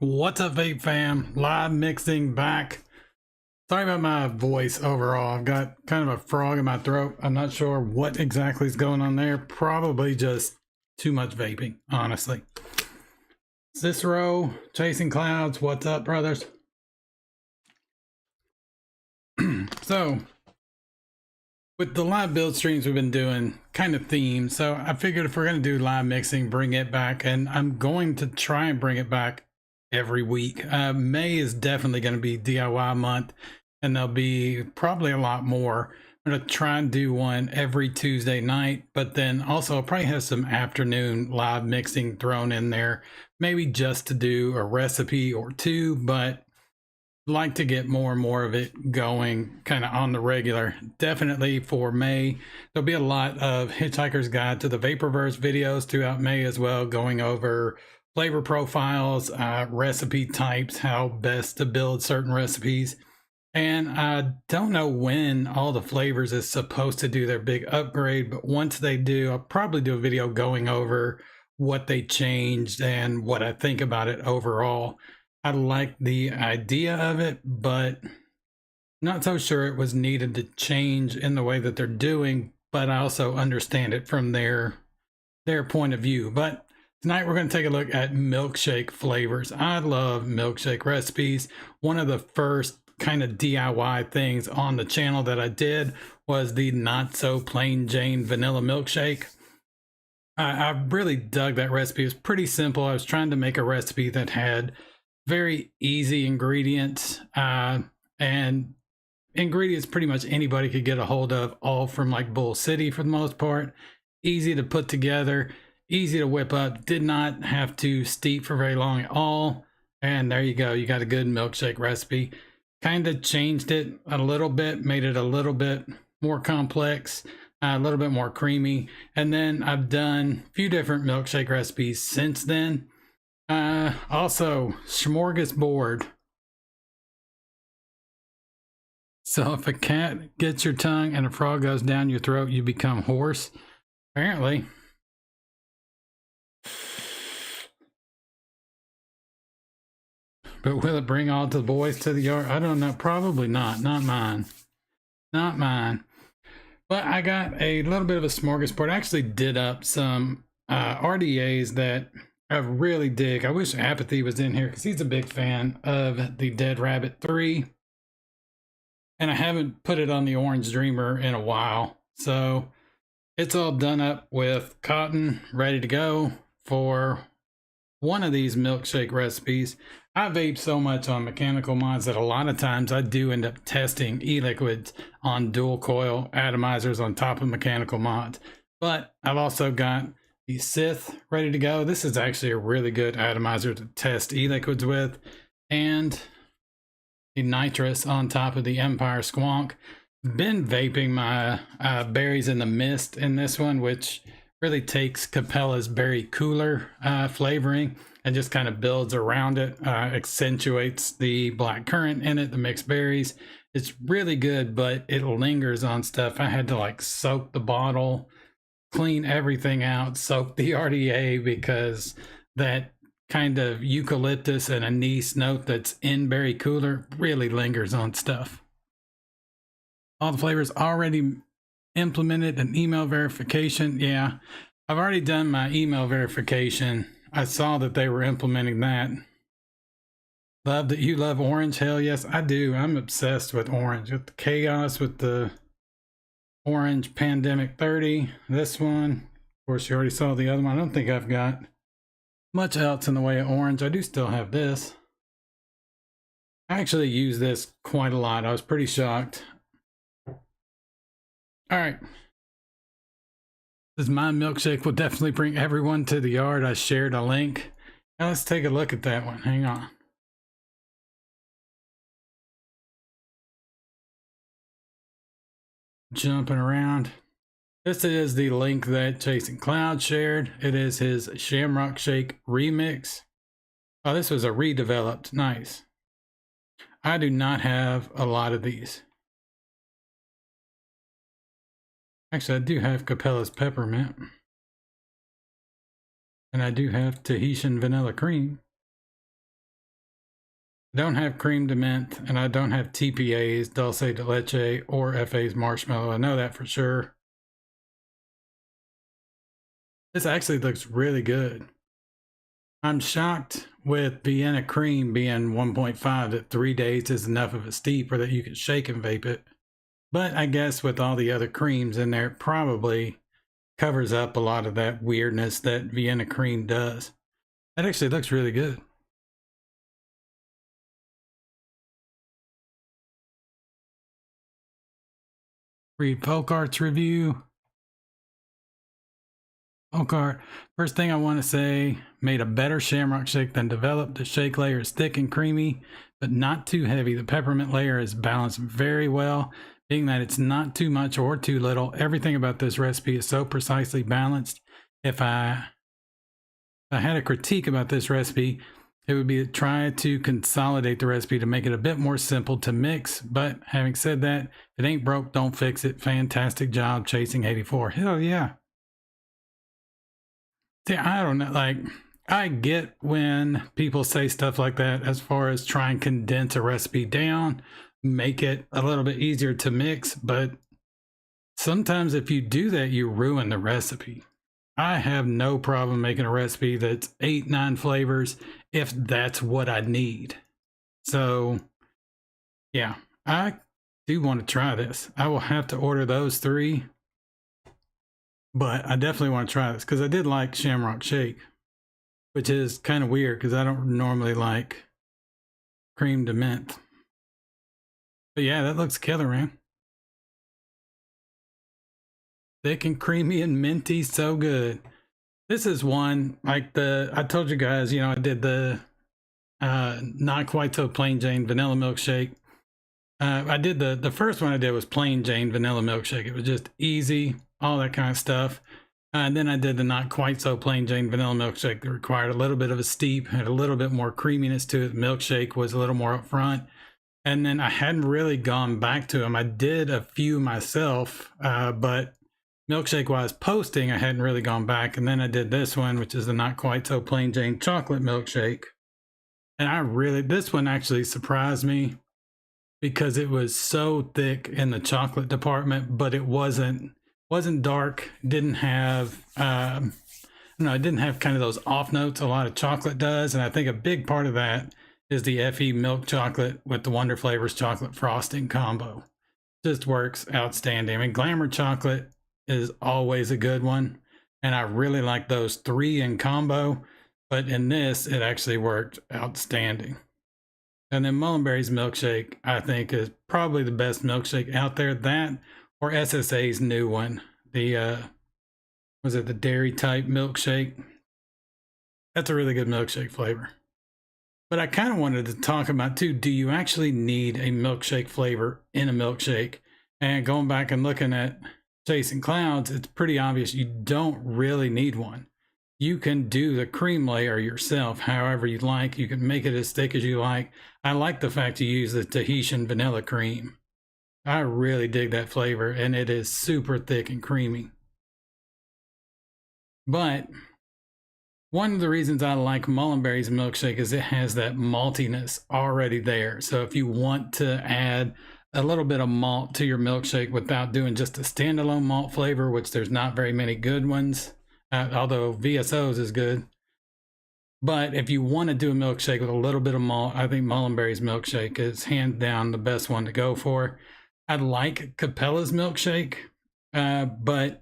What's up, vape fam? Live mixing back. Sorry about my voice overall. I've got kind of a frog in my throat. I'm not sure what exactly is going on there. Probably just too much vaping, honestly. Cicero, Chasing Clouds, what's up, brothers? So, with the live build streams we've been doing, kind of themed. So I figured if we're going to do live mixing, bring it back. And I'm going to try and bring it back every week. May is definitely going to be DIY month, and there'll be probably a lot more. I'm going to try and do one every Tuesday night, but then also I'll probably have some afternoon live mixing thrown in there, maybe just to do a recipe or two, but like to get more and more of it going kind of on the regular. Definitely for May, there'll be a lot of Hitchhiker's Guide to the Vaporverse videos throughout May as well, going over flavor profiles, recipe types, how best to build certain recipes. And I don't know when all the flavors is supposed to do their big upgrade, but once they do, I'll probably do a video going over what they changed and what I think about it overall. I like the idea of it, but not so sure it was needed to change in the way that they're doing, but I also understand it from their point of view. But tonight we're going to take a look at milkshake flavors. I love milkshake recipes. One of the first kind of DIY things on the channel that I did was the not so plain Jane vanilla milkshake. I really dug that recipe. It was pretty simple. I was trying to make a recipe that had very easy ingredients, and ingredients pretty much anybody could get a hold of, all from like Bull City for the most part. Easy to put together, easy to whip up, did not have to steep for very long at all. And there you go, you got a good milkshake recipe. Kind of changed it a little bit, made it a little bit more complex, a little bit more creamy. And then I've done a few different milkshake recipes since then. Also, smorgasbord. So if a cat gets your tongue and a frog goes down your throat, you become hoarse. Apparently. But will it bring all the boys to the yard? I don't know. Probably not. Not mine. Not mine. But I got a little bit of a smorgasbord. I actually did up some RDAs that I really dig. I wish Apathy was in here because he's a big fan of the Dead Rabbit 3. And I haven't put it on the Orange Dreamer in a while. So it's all done up with cotton, ready to go for one of these milkshake recipes. I vape so much on mechanical mods that a lot of times I do end up testing e-liquids on dual coil atomizers on top of mechanical mods. But I've also got the Sith ready to go. This is actually a really good atomizer to test e-liquids with. And the nitrous on top of the Empire Squonk. Been vaping my berries in the mist in this one, which really takes Capella's berry cooler flavoring and just kind of builds around it, accentuates the black currant in it, the mixed berries. It's really good, but it lingers on stuff. I had to like soak the bottle, clean everything out, soak the RDA, because that kind of eucalyptus and anise note that's in berry cooler really lingers on stuff. All the flavors already implemented an email verification. Yeah, I've already done my email verification. I saw that they were implementing that. Love that you love orange. Hell yes, I do. I'm obsessed with orange, with the chaos, with the orange pandemic 30. This one, of course, you already saw the other one. I don't think I've got much else in the way of orange. I do still have this. I actually use this quite a lot. I was pretty shocked. All right. This is my milkshake. Will definitely bring everyone to the yard. I shared a link. Now let's take a look at that one. Hang on. Jumping around. This is the link that Chasing Cloud shared. It is his Shamrock Shake remix. Oh, this was a redeveloped. Nice. I do not have a lot of these. Actually, I do have Capella's Peppermint. And I do have Tahitian Vanilla Cream. I don't have cream de mint, and I don't have TPA's, dulce de leche, or FA's marshmallow. I know that for sure. This actually looks really good. I'm shocked with Vienna cream being 1.5 that 3 days is enough of a steep or that you can shake and vape it. But I guess with all the other creams in there, it probably covers up a lot of that weirdness that Vienna cream does. That actually looks really good. Read Folk Art's review. Folk Art. First thing I want to say, made a better shamrock shake than developed. The shake layer is thick and creamy, but not too heavy. The peppermint layer is balanced very well, being that it's not too much or too little. Everything about this recipe is so precisely balanced. If I had a critique about this recipe, it would be to try to consolidate the recipe to make it a bit more simple to mix. But having said that, if it ain't broke, don't fix it. Fantastic job, Chasing 84. Hell yeah. See, I don't know. Like, I get when people say stuff like that as far as try and condense a recipe down, make it a little bit easier to mix. But sometimes if you do that, you ruin the recipe. I have no problem making a recipe that's 8-9 flavors if that's what I need. So yeah, I do want to try this. I will have to order those 3, but I definitely want to try this because I did like Shamrock Shake, which is kind of weird because I don't normally like cream de mint. But yeah, that looks killer, man. Thick and creamy and minty, so good. This is one like I told you guys, I did the not quite so plain Jane vanilla milkshake. I did the first one I did was plain Jane vanilla milkshake. It was just easy, all that kind of stuff. And then I did the not quite so plain Jane vanilla milkshake that required a little bit of a steep, had a little bit more creaminess to it. Milkshake was a little more upfront. And then I hadn't really gone back to them. I did a few myself, but milkshake wise posting, I hadn't really gone back. And then I did this one, which is the not quite so plain Jane chocolate milkshake. And this one actually surprised me because it was so thick in the chocolate department, but it wasn't dark, didn't have, it didn't have kind of those off notes a lot of chocolate does. And I think a big part of that is the FE milk chocolate with the Wonder Flavors chocolate frosting combo. Just works outstanding. I mean, Glamour chocolate is always a good one. And I really like those 3 in combo, but in this, it actually worked outstanding. And then Mullenberry's milkshake, I think, is probably the best milkshake out there. That or SSA's new one, the the dairy type milkshake? That's a really good milkshake flavor. But I kind of wanted to talk about too, do you actually need a milkshake flavor in a milkshake? And going back and looking at Chasing Clouds, it's pretty obvious you don't really need one. You can do the cream layer yourself however you like. You can make it as thick as you like. I like the fact you use the Tahitian vanilla cream. I really dig that flavor, and it is super thick and creamy. But one of the reasons I like Mullenberry's milkshake is it has that maltiness already there. So if you want to add a little bit of malt to your milkshake without doing just a standalone malt flavor, which there's not very many good ones, although VSO's is good. But if you want to do a milkshake with a little bit of malt, I think Mullenberry's milkshake is hands down the best one to go for. I like Capella's milkshake, but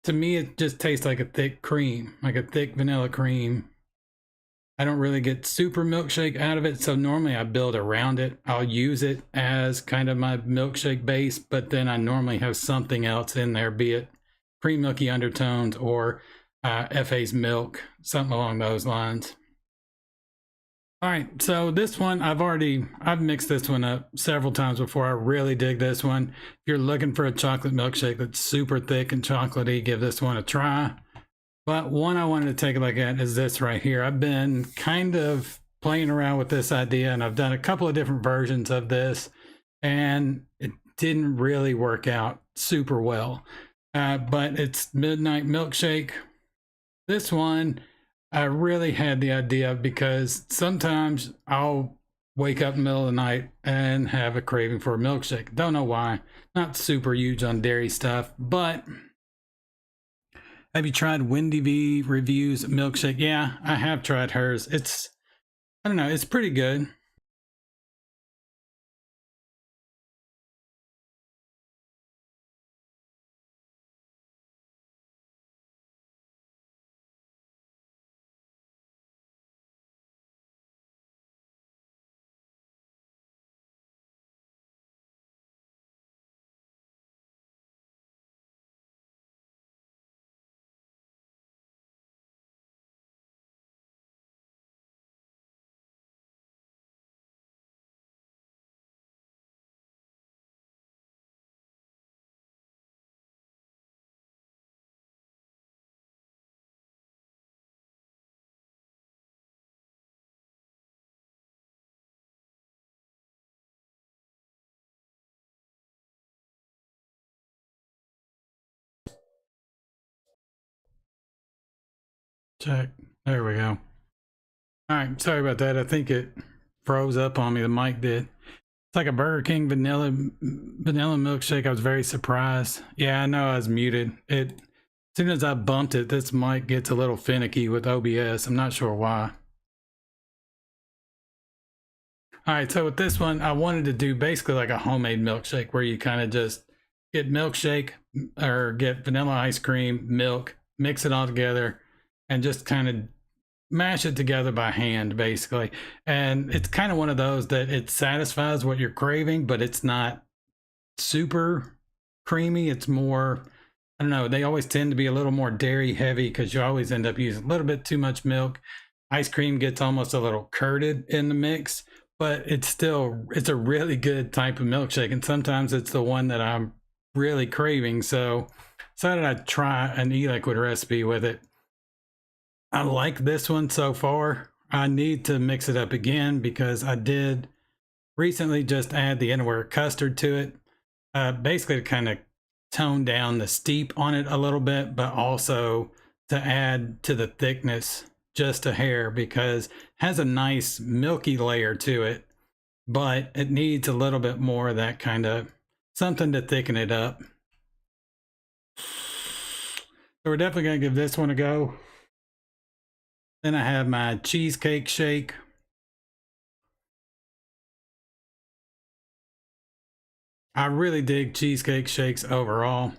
to me, it just tastes like a thick cream, like a thick vanilla cream. I don't really get super milkshake out of it, so normally I build around it. I'll use it as kind of my milkshake base, but then I normally have something else in there, be it cream milky undertones or FA's milk, something along those lines. All right, so this one, I've mixed this one up several times before. I really dig this one. If you're looking for a chocolate milkshake that's super thick and chocolatey, give this one a try. But one I wanted to take a look at is this right here. I've been kind of playing around with this idea, and I've done a couple of different versions of this, and it didn't really work out super well. But it's Midnight Milkshake. This one, I really had the idea because sometimes I'll wake up in the middle of the night and have a craving for a milkshake. Don't know why. Not super huge on dairy stuff, but have you tried Wendy V Reviews milkshake? Yeah, I have tried hers. I don't know, it's pretty good. Check. There we go. All right, sorry about that. I think it froze up on me. The mic did. It's like a Burger King vanilla milkshake. I was very surprised. Yeah, I know I was muted. As soon as I bumped it, this mic gets a little finicky with OBS. I'm not sure why. All right, so with this one, I wanted to do basically like a homemade milkshake where you kind of just get milkshake or get vanilla ice cream, milk, mix it all together, and just kind of mash it together by hand, basically. And it's kind of one of those that it satisfies what you're craving, but it's not super creamy. It's more, I don't know, they always tend to be a little more dairy heavy because you always end up using a little bit too much milk. Ice cream gets almost a little curded in the mix, but it's a really good type of milkshake. And sometimes it's the one that I'm really craving. So decided I'd try an e-liquid recipe with it. I like this one so far. I need to mix it up again because I did recently just add the Anywhere custard to it. Basically to kind of tone down the steep on it a little bit, but also to add to the thickness just a hair because it has a nice milky layer to it, but it needs a little bit more of that kind of something to thicken it up. So we're definitely going to give this one a go. Then I have my cheesecake shake. I really dig cheesecake shakes overall.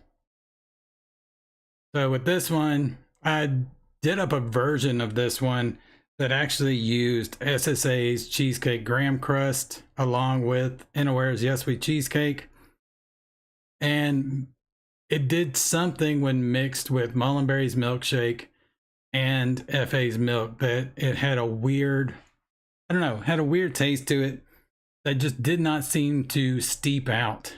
So with this one, I did up a version of this one that actually used SSA's cheesecake graham crust along with Inaware's Yes Sweet Cheesecake. And it did something when mixed with Mullenberry's milkshake and FA's milk that it had a weird, I don't know, had a weird taste to it that just did not seem to steep out.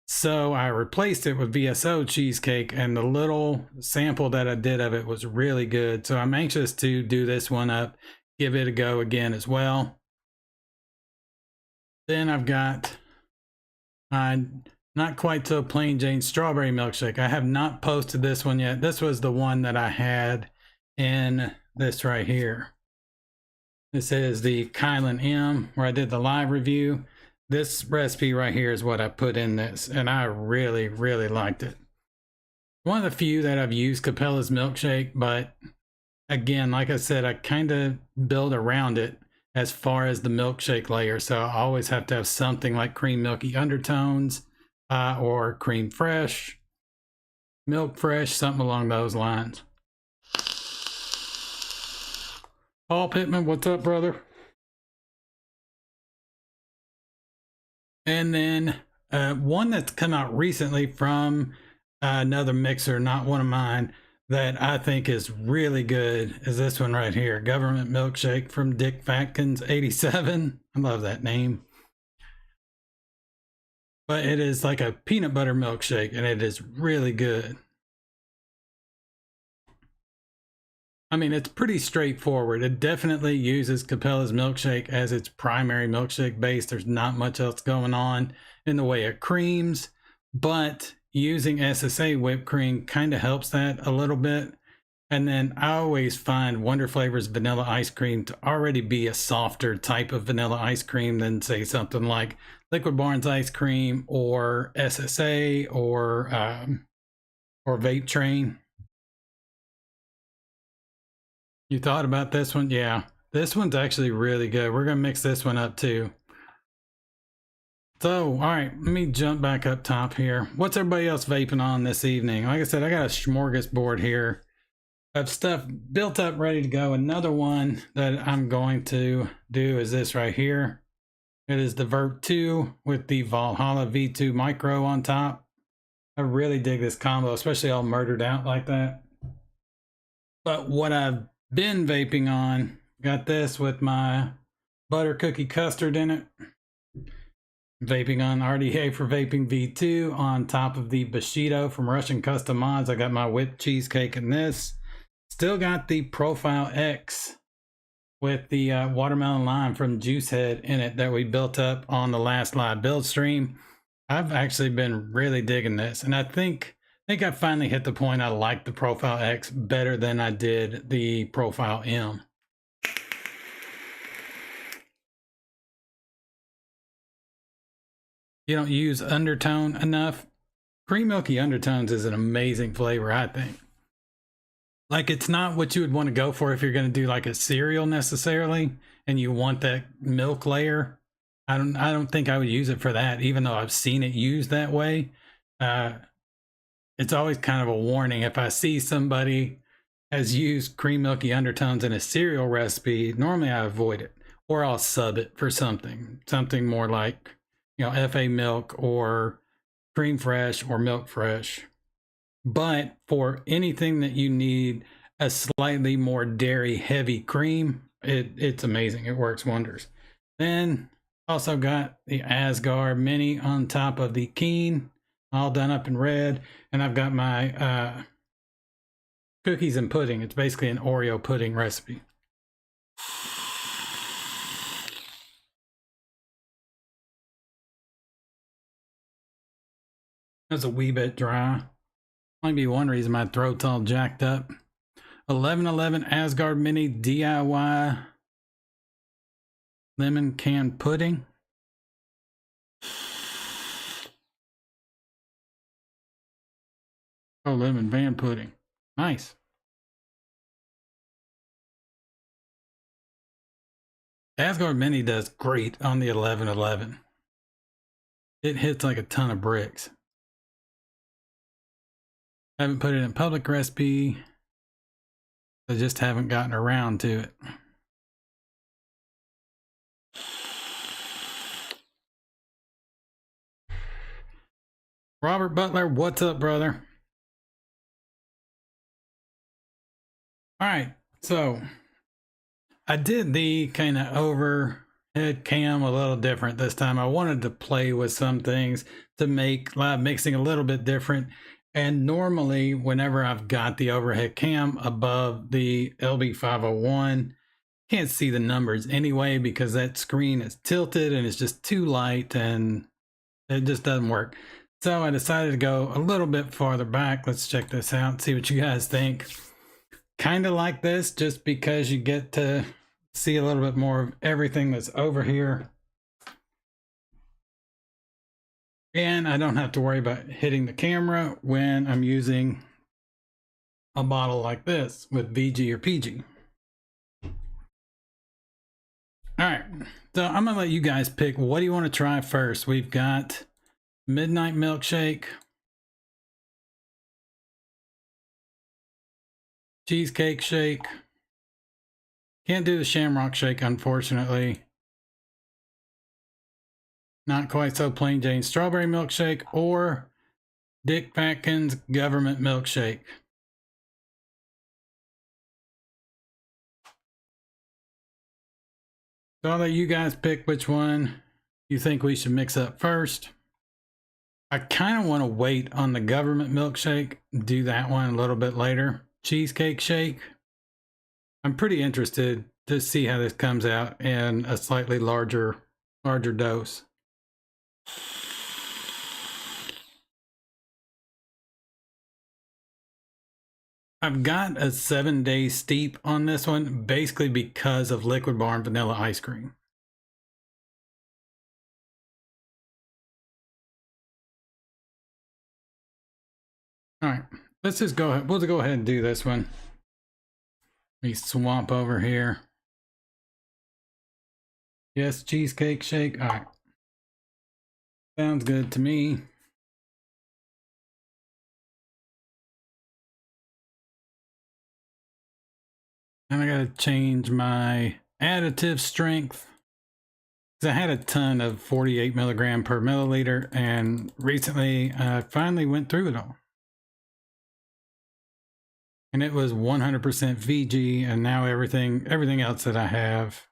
So I replaced it with VSO cheesecake, and the little sample that I did of it was really good. So I'm anxious to do this one up, give it a go again as well. Then I've got my not quite so plain Jane strawberry milkshake. I have not posted this one yet. This was the one that I had in this right here. This is the Kylan M where I did the live review. This recipe right here is what I put in this, and I really, really liked it. One of the few that I've used Capella's milkshake, but again, like I said, I kind of build around it as far as the milkshake layer. So I always have to have something like cream milky undertones or cream fresh, milk fresh, something along those lines. Paul Pittman, what's up, brother? And then one that's come out recently from another mixer, not one of mine, that I think is really good is this one right here, Government Milkshake from Dick Fatkins 87. I love that name. But it is like a peanut butter milkshake, and it is really good. I mean, it's pretty straightforward. It definitely uses Capella's milkshake as its primary milkshake base. There's not much else going on in the way of creams, but using SSA whipped cream kind of helps that a little bit. And then I always find Wonder Flavors vanilla ice cream to already be a softer type of vanilla ice cream than, say, something like Liquid Barnes ice cream or SSA or Vape Train. You thought about this one? Yeah, this one's actually really good. We're gonna mix this one up too. So, all right, let me jump back up top here. What's everybody else vaping on this evening? Like I said, I got a smorgasbord here of stuff built up, ready to go. Another one that I'm going to do is this right here. It is the Vert 2 with the Valhalla V2 Micro on top. I really dig this combo, especially all murdered out like that. But what I've been vaping on, got this with my butter cookie custard in it. Vaping on RDA for Vaping V2 on top of the Bushido from Russian Custom Mods. I got my whipped cheesecake in this. Still got the Profile X with the watermelon lime from Juicehead in it that we built up on the last live build stream. I've actually been really digging this, and I think I finally hit the point I like the Profile X better than I did the Profile M. You don't use undertone enough. Cream Milky Undertones is an amazing flavor, I think. Like, it's not what you would want to go for if you're going to do like a cereal necessarily, and you want that milk layer. I don't think I would use it for that, even though I've seen it used that way. It's always kind of a warning if I see somebody has used Cream Milky Undertones in a cereal recipe. Normally I avoid it, or I'll sub it for something more like, you know, FA Milk or Cream Fresh or Milk Fresh. But for anything that you need a slightly more dairy heavy cream, it's amazing. It works wonders. Then also got the Asgard Mini on top of the Keen, all done up in red. And I've got my cookies and pudding. It's basically an Oreo pudding recipe. That's a wee bit dry. Might be one reason my throat's all jacked up. 1111 Asgard Mini DIY lemon can pudding. Oh, lemon van pudding. Nice. Asgard Mini does great on the 1111. It hits like a ton of bricks. I haven't put it in public recipe. I just haven't gotten around to it. Robert Butler, what's up, brother? All right, so I did the kind of overhead cam a little different this time. I wanted to play with some things to make live mixing a little bit different. And normally, whenever I've got the overhead cam above the LB501, can't see the numbers anyway because that screen is tilted and it's just too light and it just doesn't work. So I decided to go a little bit farther back. Let's check this out, see what you guys think. Kind of like this, just because you get to see a little bit more of everything that's over here. And I don't have to worry about hitting the camera when I'm using a bottle like this with VG or PG. All right, so I'm gonna let you guys pick. What do you want to try first? We've got Midnight Milkshake, Cheesecake Shake. Can't do the Shamrock Shake, unfortunately. Not quite so plain Jane Strawberry Milkshake or Dick Patkin's Government Milkshake. So I'll let you guys pick which one you think we should mix up first. I kind of want to wait on the Government Milkshake, do that one a little bit later. Cheesecake Shake. I'm pretty interested to see how this comes out in a slightly larger dose. I've got a 7-day steep on this one, basically because of Liquid Bar vanilla ice cream. All right, let's just go ahead. We'll go ahead and do this one. Let me swap over here. Yes, cheesecake shake. All right. Sounds good to me. And I gotta change my additive strength. I had a ton of 48 milligram per milliliter, and recently I finally went through it all. And it was 100% VG, and now everything else that I have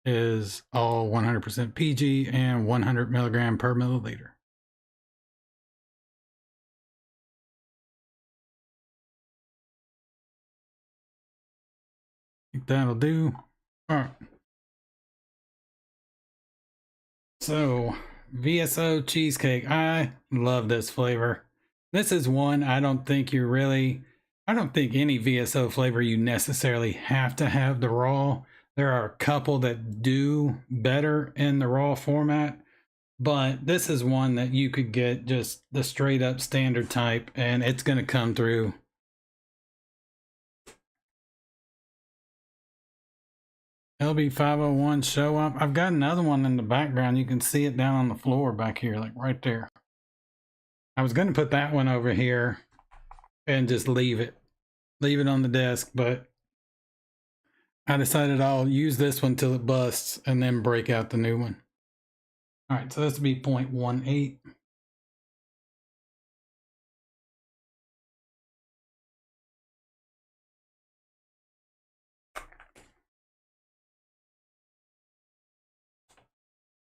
is all 100% PG and 100 milligram per milliliter. I think that'll do. All right. So, VSO cheesecake. I love this flavor. This is one I don't think any VSO flavor you necessarily have to have the raw. There are a couple that do better in the raw format, but this is one that you could get just the straight up standard type, and it's going to come through. LB501 show up. I've got another one in the background. You can see it down on the floor back here, like right there. I was going to put that one over here and just leave it on the desk, but I decided I'll use this one till it busts and then break out the new one. All right, so this will be 0.18.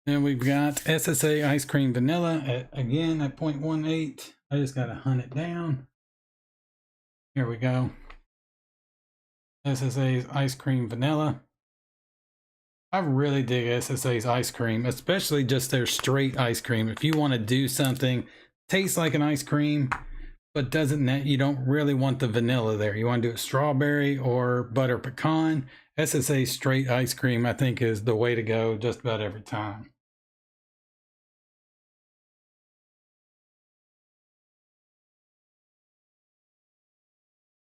Then we've got SSA ice cream vanilla again at 0.18. I just got to hunt it down. Here we go. SSA's ice cream vanilla. I really dig SSA's ice cream, especially just their straight ice cream. If you want to do something tastes like an ice cream, but you don't really want the vanilla there. You want to do it strawberry or butter pecan. SSA straight ice cream, I think, is the way to go just about every time.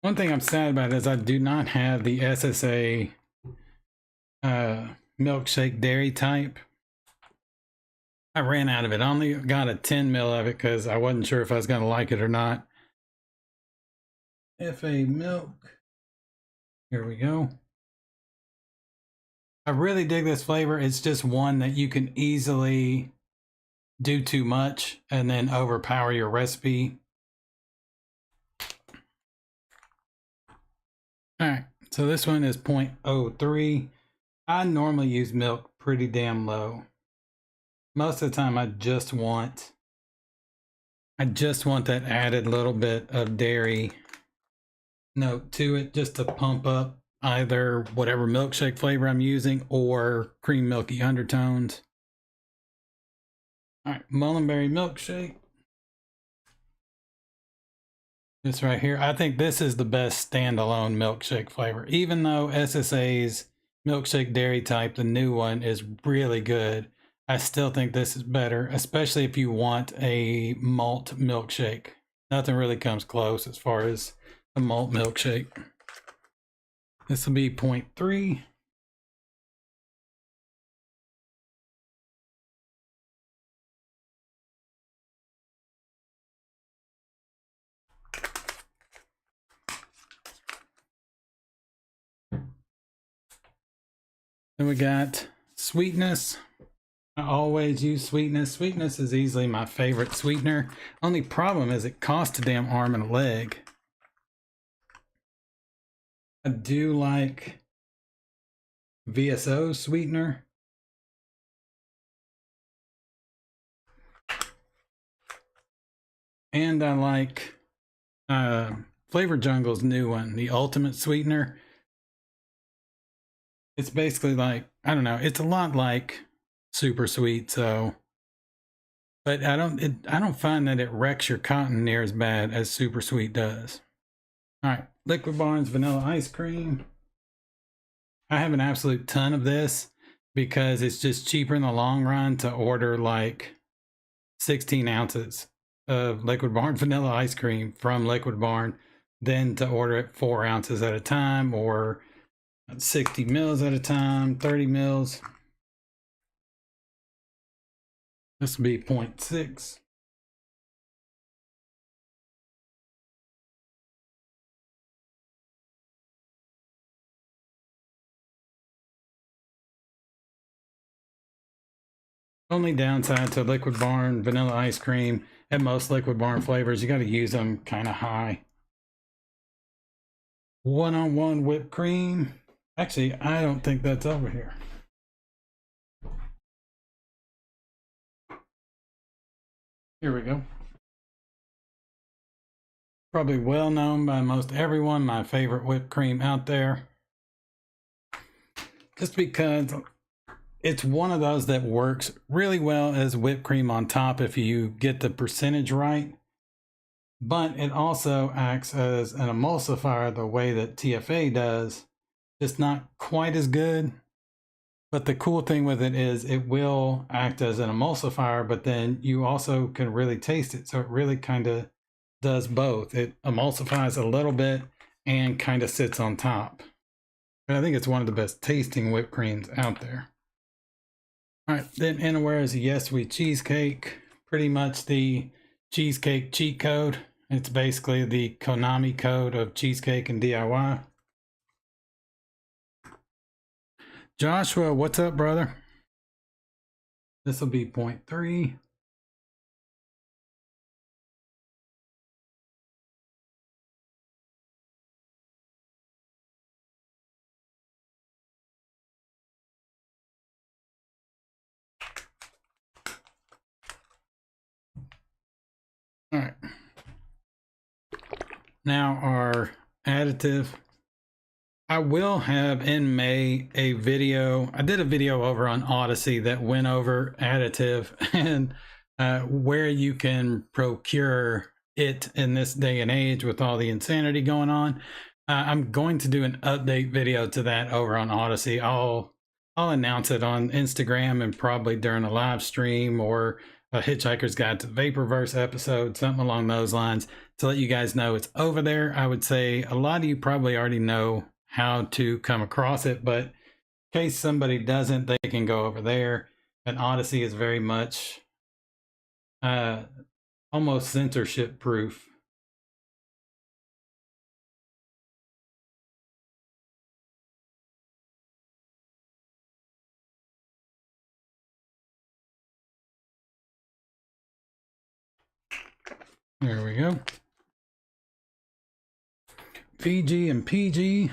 One thing I'm sad about is I do not have the SSA milkshake dairy type. I ran out of it. I only got a 10 ml of it because I wasn't sure if I was going to like it or not. FA milk. Here we go. I really dig this flavor. It's just one that you can easily do too much and then overpower your recipe. All right, so this one is 0.03. I normally use milk pretty damn low. Most of the time I just want that added little bit of dairy note to it, just to pump up either whatever milkshake flavor I'm using or cream milky undertones. All right, mullenberry milkshake. This right here, I think this is the best standalone milkshake flavor. Even though SSA's milkshake dairy type, the new one, is really good, I still think this is better, especially if you want a malt milkshake. Nothing really comes close as far as a malt milkshake. This will be 0.3. Then we got sweetness. I always use sweetness. Sweetness is easily my favorite sweetener. Only problem is it costs a damn arm and a leg. I do like VSO sweetener. And I like Flavor Jungle's new one, the ultimate sweetener. It's basically like, I don't know, it's a lot like super sweet, so, but I don't find that it wrecks your cotton near as bad as super sweet does. All right, Liquid Barn's vanilla ice cream. I have an absolute ton of this because it's just cheaper in the long run to order like 16 ounces of Liquid Barn vanilla ice cream from Liquid Barn than to order it 4 ounces at a time or 60 mils at a time, 30 mils. This will be 0.6. Only downside to Liquid Barn vanilla ice cream and most Liquid Barn flavors, you got to use them kind of high. 1-on-1 whipped cream. Actually, I don't think that's over here. Here we go. Probably well known by most everyone, my favorite whipped cream out there. Just because it's one of those that works really well as whipped cream on top if you get the percentage right. But it also acts as an emulsifier the way that TFA does. It's not quite as good. But the cool thing with it is it will act as an emulsifier, but then you also can really taste it. So it really kind of does both. It emulsifies a little bit and kind of sits on top. But I think it's one of the best tasting whipped creams out there. All right, then Innerware is a Yes Sweet Cheesecake. Pretty much the cheesecake cheat code. It's basically the Konami code of cheesecake and DIY. Joshua, what's up, brother? This will be 0.3. All right. Now our additive. I will have in May a video. I did a video over on Odyssey that went over additive and where you can procure it in this day and age with all the insanity going on. I'm going to do an update video to that over on Odyssey. I'll announce it on Instagram and probably during a live stream or a Hitchhiker's Guide to the Vaporworks episode, something along those lines, to let you guys know it's over there. I would say a lot of you probably already know how to come across it, but in case somebody doesn't, they can go over there. And Odyssey is very much almost censorship proof. There we go. PG and PG.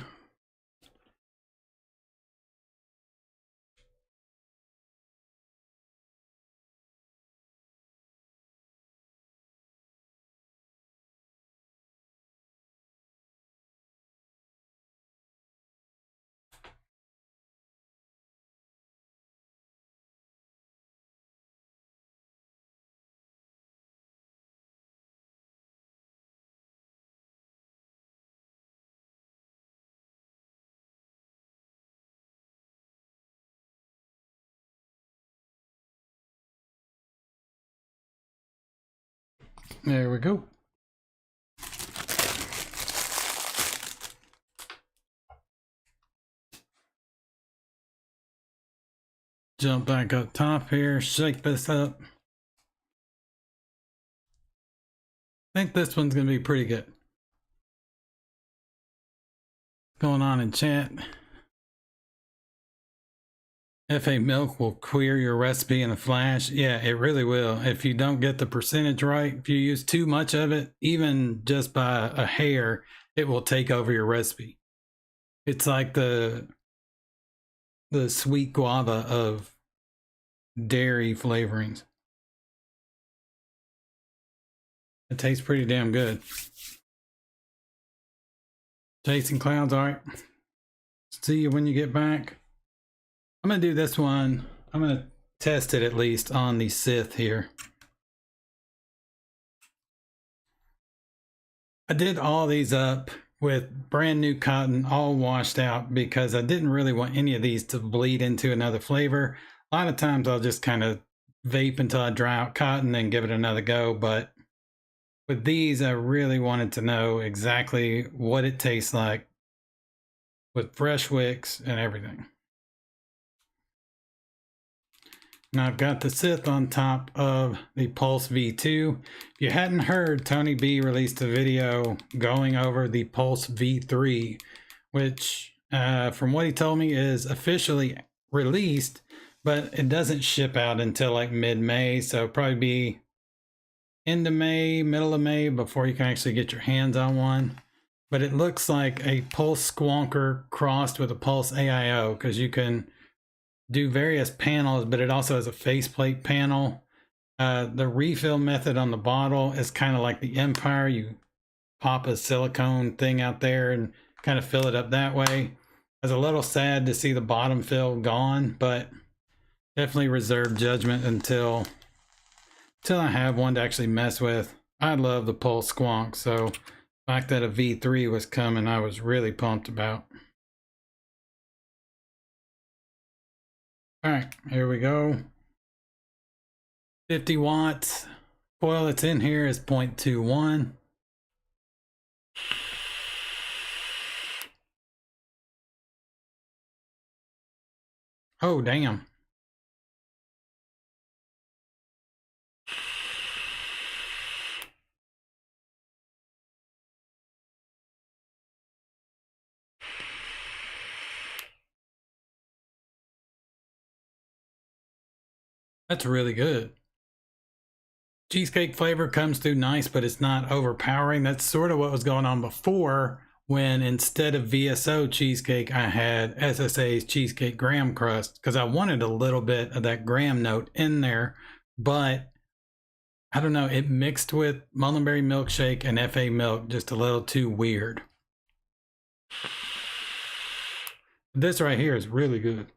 There we go. Jump back up top here, shake this up. I think this one's going to be pretty good. Going on in chat. FA Milk will queer your recipe in a flash. Yeah, it really will. If you don't get the percentage right, if you use too much of it, even just by a hair, it will take over your recipe. It's like the sweet guava of dairy flavorings. It tastes pretty damn good. Chasing clouds, all right. See you when you get back. I'm going to do this one. I'm going to test it at least on the Sith here. I did all these up with brand new cotton all washed out because I didn't really want any of these to bleed into another flavor. A lot of times I'll just kind of vape until I dry out cotton and give it another go, but with these I really wanted to know exactly what it tastes like with fresh wicks and everything. Now I've got the Sith on top of the Pulse V2. If you hadn't heard, Tony B released a video going over the Pulse V3, which from what he told me is officially released, but it doesn't ship out until like mid-May, so probably be end of May, middle of May before you can actually get your hands on one. But it looks like a Pulse Squonker crossed with a Pulse AIO, because you can do various panels, but it also has a faceplate panel. The refill method on the bottle is kind of like the Empire. You pop a silicone thing out there and kind of fill it up that way. I was a little sad to see the bottom fill gone, but definitely reserve judgment until I have one to actually mess with. I love the Pulse Squonk, so the fact that a V3 was coming, I was really pumped about. All right, here we go. 50 watts. Coil that's in here is 0.21. Oh, damn. That's really good. Cheesecake flavor comes through nice, but it's not overpowering. That's sort of what was going on before, when instead of VSO cheesecake, I had SSA's cheesecake graham crust, because I wanted a little bit of that graham note in there, but I don't know, it mixed with Mullenberry milkshake and FA milk just a little too weird. This right here is really good.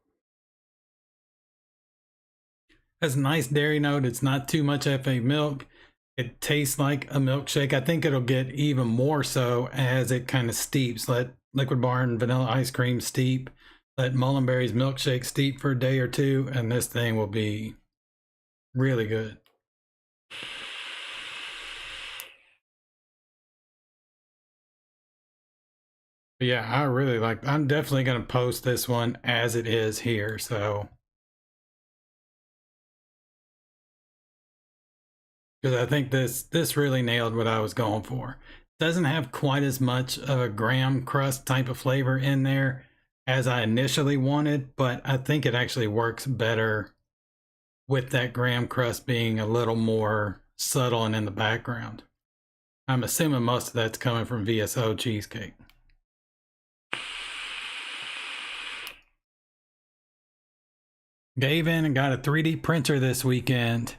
Has a nice dairy note. It's not too much FA milk. It tastes like a milkshake. I think it'll get even more so as it kind of steeps. Let Liquid Barn vanilla ice cream steep. Let Mullenberry's milkshake steep for a day or two, and this thing will be really good. But yeah, I really like. I'm definitely going to post this one as it is here. So, because I think this really nailed what I was going for. Doesn't have quite as much of a graham crust type of flavor in there as I initially wanted, but I think it actually works better with that graham crust being a little more subtle and in the background. I'm assuming most of that's coming from VSO cheesecake. Gave in and got a 3D printer this weekend.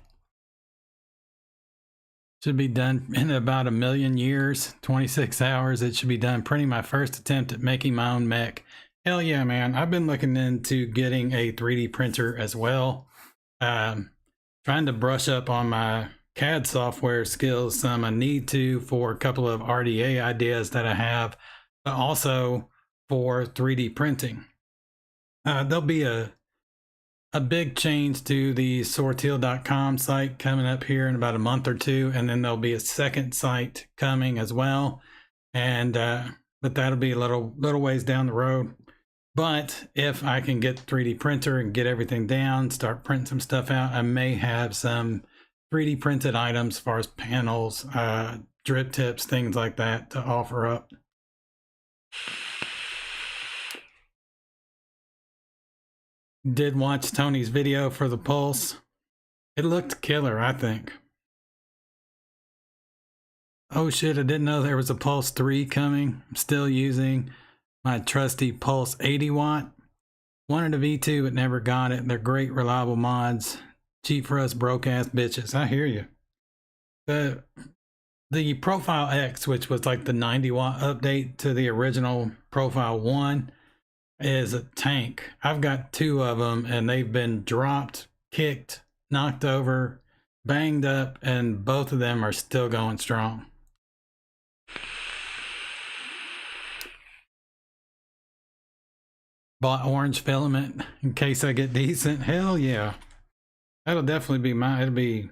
Should be done in about 1,000,000 years, 26 hours. It should be done printing my first attempt at making my own mech. Hell yeah, man. I've been looking into getting a 3D printer as well. Trying to brush up on my CAD software skills some. I need to for a couple of RDA ideas that I have, but also for 3D printing. There'll be a big change to the Sorteal.com site coming up here in about a month or two, and then there'll be a second site coming as well. And but that'll be a little ways down the road. But if I can get 3D printer and get everything down, start printing some stuff out, I may have some 3D printed items as far as panels, drip tips, things like that to offer up. Did watch Tony's video for the Pulse. It looked killer, I think. Oh shit, I didn't know there was a Pulse 3 coming. I'm still using my trusty Pulse 80 watt. Wanted a V2 but never got it. They're great, reliable mods. Cheap for us broke ass bitches. I hear you. The Profile X, which was like the 90 watt update to the original Profile 1, is a tank. I've got 2 of them and they've been dropped, kicked, knocked over, banged up, and both of them are still going strong. Bought orange filament in case I get decent. Hell yeah. That'll definitely be mine. It'll be,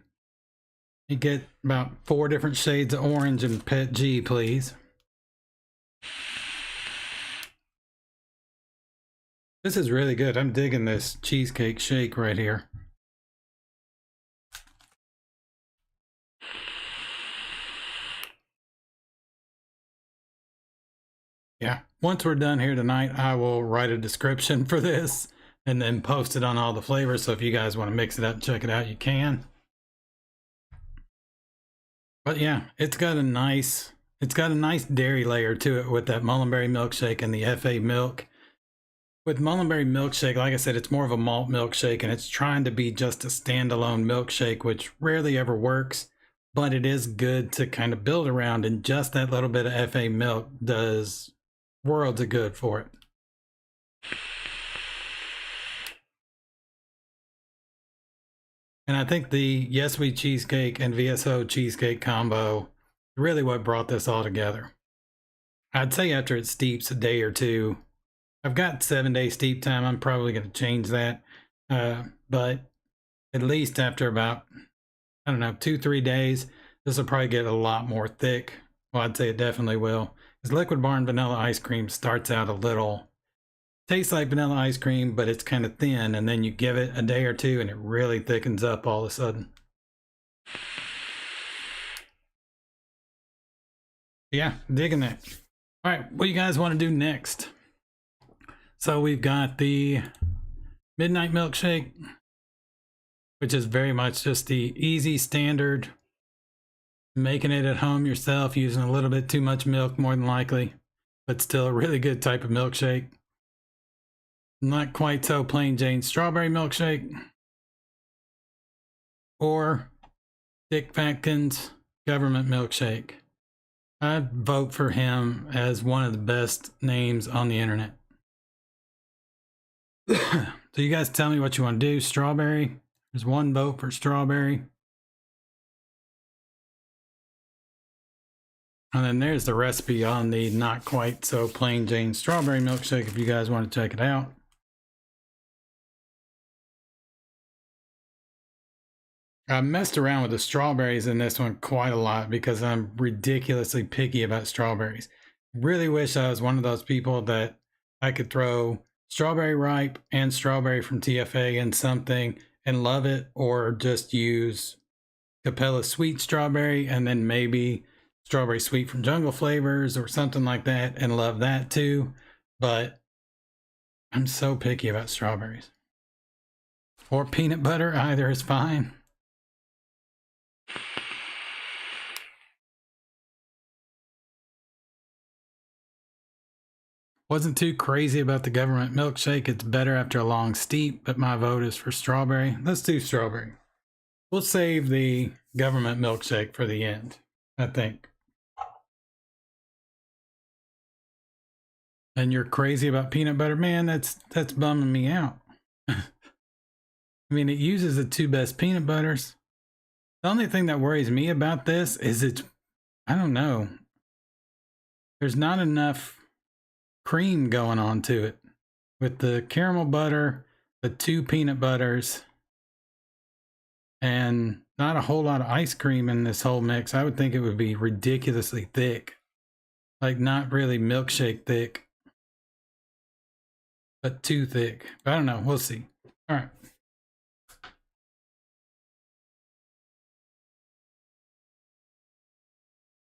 you get about 4 different shades of orange and Pet G, please. This is really good. I'm digging this cheesecake shake right here. Yeah, once we're done here tonight, I will write a description for this and then post it on all the flavors. So if you guys want to mix it up and check it out, you can. But yeah, it's got a nice dairy layer to it with that mullenberry milkshake and the FA milk. With mullenberry milkshake, like I said, it's more of a malt milkshake and it's trying to be just a standalone milkshake, which rarely ever works, but it is good to kind of build around, and just that little bit of FA milk does worlds of good for it. And I think the Yes We cheesecake and VSO cheesecake combo really what brought this all together. I'd say after it steeps a day or two, I've got 7-day steep time. I'm probably going to change that. But at least after about, I don't know, 2-3 days, this will probably get a lot more thick. Well, I'd say it definitely will. Because Liquid Barn vanilla ice cream starts out a little, tastes like vanilla ice cream, but it's kind of thin. And then you give it a day or two and it really thickens up all of a sudden. Yeah, digging that. All right, what do you guys want to do next? So we've got the Midnight Milkshake, which is very much just the easy standard, making it at home yourself, using a little bit too much milk more than likely, but still a really good type of milkshake. Not quite so plain Jane strawberry milkshake, or Dick Fatkin's government milkshake. I'd vote for him as one of the best names on the internet. So you guys tell me what you want to do. Strawberry. There's 1 vote for strawberry. And then there's the recipe on the not quite so plain Jane strawberry milkshake if you guys want to check it out. I messed around with the strawberries in this one quite a lot because I'm ridiculously picky about strawberries. Really wish I was one of those people that I could throw strawberry ripe and strawberry from TFA in something and love it, or just use Capella sweet strawberry and then maybe strawberry sweet from Jungle Flavors or something like that and love that too. But I'm so picky about strawberries. Or peanut butter, either is fine. Wasn't too crazy about the government milkshake. It's better after a long steep, but my vote is for strawberry. Let's do strawberry. We'll save the government milkshake for the end, I think. And you're crazy about peanut butter? Man, that's bumming me out. I mean, it uses the 2 best peanut butters. The only thing that worries me about this is I don't know. There's not enough cream going on to it. With the caramel butter, the 2 peanut butters, and not a whole lot of ice cream in this whole mix, I would think it would be ridiculously thick. Like not really milkshake thick, but too thick. But I don't know, we'll see. All right.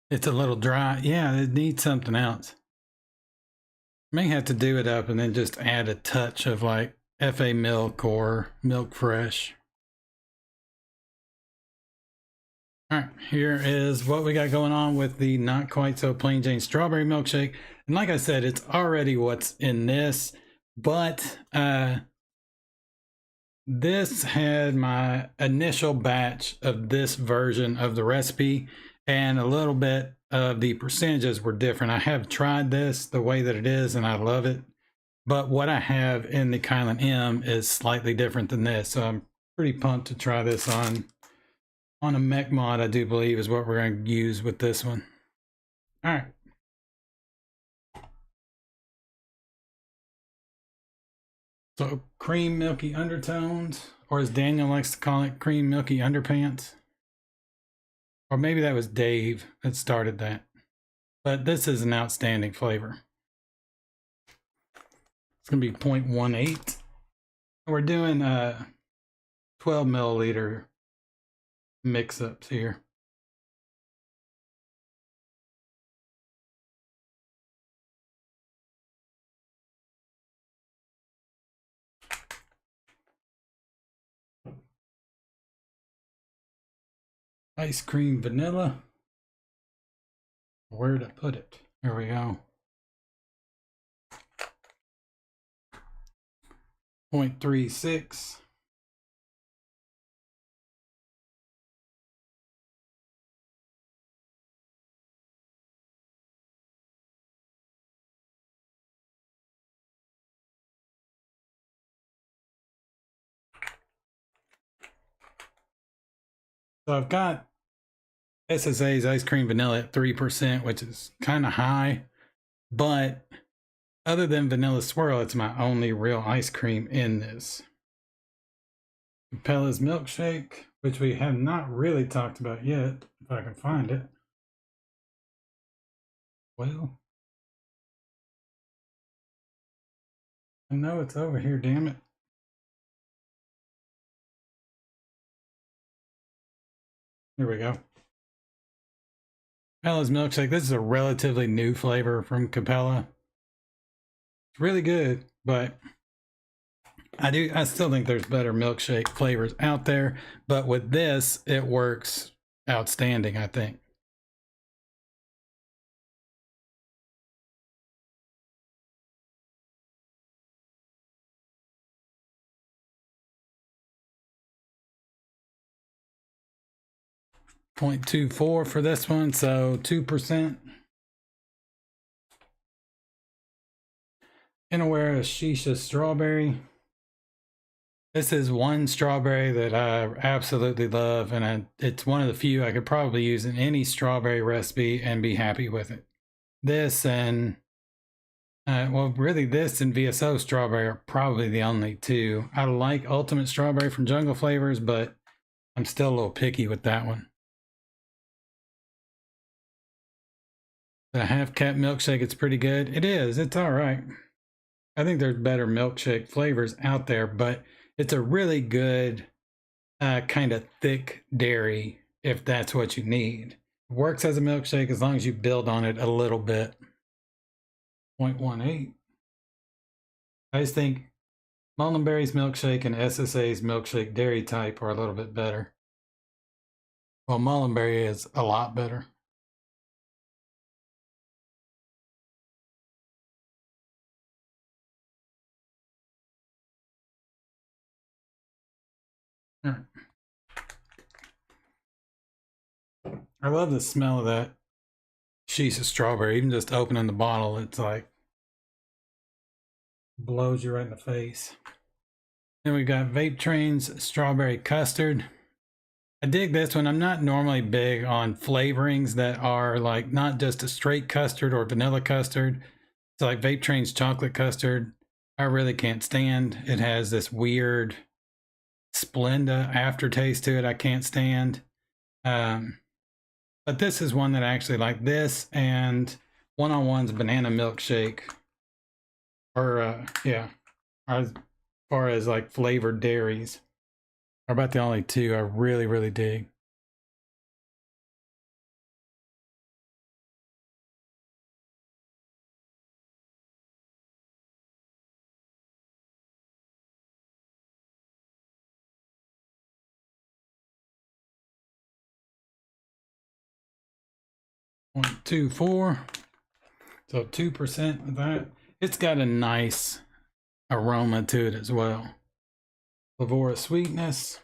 It's a little dry. Yeah, it needs something else. May have to do it up and then just add a touch of like FA milk or milk fresh. All right, here is what we got going on with the not quite so plain Jane strawberry milkshake. And like I said, it's already what's in this, but this had my initial batch of this version of the recipe, and a little bit of the percentages were different. I have tried this the way that it is and I love it, but what I have in the Kylan M is slightly different than this. So I'm pretty pumped to try this on a mech mod, I do believe is what we're going to use with this one. All right. So cream milky undertones, or as Daniel likes to call it, cream milky underpants. Or maybe that was Dave that started that. But this is an outstanding flavor. It's going to be 0.18. We're doing 12 milliliter mix-ups here. Ice cream vanilla. Where'd I put it? There we go. 0.36. So I've got SSA's ice cream vanilla at 3%, which is kind of high, but other than vanilla swirl, it's my only real ice cream in this. Capella's milkshake, which we have not really talked about yet, if I can find it. Well, I know it's over here, damn it. Here we go. Capella's milkshake. This is a relatively new flavor from Capella. It's really good, but I still think there's better milkshake flavors out there, but with this, it works outstanding, I think. .24 for this one, so 2%. Innerwear is Shisha Strawberry. This is one strawberry that I absolutely love, and it's one of the few I could probably use in any strawberry recipe and be happy with it. This and, well, really this and VSO strawberry are probably the only two. I like Ultimate Strawberry from Jungle Flavors, but I'm still a little picky with that one. The half cap milkshake, it's pretty good. It is, it's all right. I think there's better milkshake flavors out there, but it's a really good kind of thick dairy if that's what you need. It works as a milkshake as long as you build on it a little bit. 0.18. I just think Mullenberry's milkshake and SSA's milkshake dairy type are a little bit better. Well, Mullenberry is a lot better. All right. I love the smell of that Shisha strawberry. Even just opening the bottle, it's like blows you right in the face. Then we've got Vape Train's strawberry custard. I dig this one. I'm not normally big on flavorings that are like not just a straight custard or vanilla custard. So like Vape Train's chocolate custard, I really can't stand. It has this weird Splenda aftertaste to it I can't stand. But this is one that I actually like. This and One-on-One's banana milkshake, or yeah, as far as like flavored dairies, are about the only two I really dig. .24, so 2% of that. It's got a nice aroma to it as well. Lavora sweetness.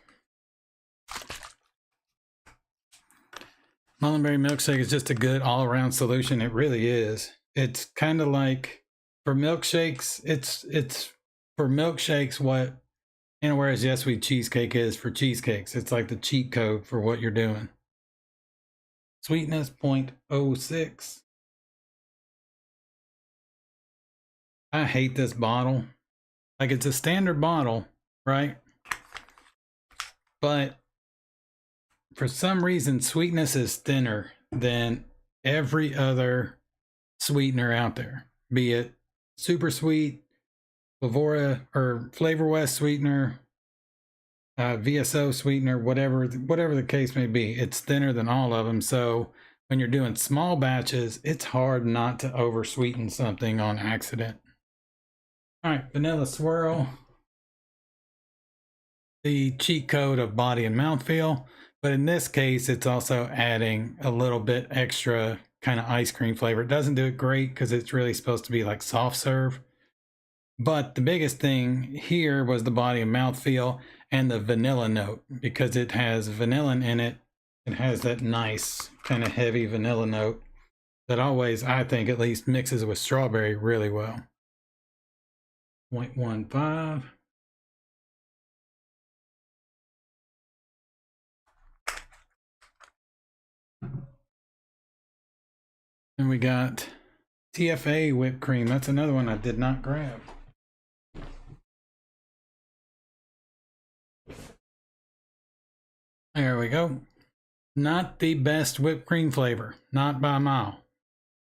Mullenberry milkshake is just a good all-around solution. It really is. It's kind of like for milkshakes. It's for milkshakes what Whereas Yes Sweet Cheesecake is for cheesecakes. It's like the cheat code for what you're doing. Sweetness 0.06. I hate this bottle. Like it's a standard bottle, right? But for some reason, sweetness is thinner than every other sweetener out there, be it super sweet, Lavora or Flavor West sweetener, VSO sweetener, whatever the case may be. It's thinner than all of them. So when you're doing small batches, it's hard not to over sweeten something on accident. All right, vanilla swirl. The cheat code of body and mouthfeel, but in this case, it's also adding a little bit extra kind of ice cream flavor. It doesn't do it great because it's really supposed to be like soft serve. But the biggest thing here was the body and mouthfeel and the vanilla note, because it has vanillin in it. It has that nice kind of heavy vanilla note that always, I think at least, mixes with strawberry really well. 0.15. And we got TFA whipped cream. That's another one I did not grab. There we go. Not the best whipped cream flavor, not by a mile,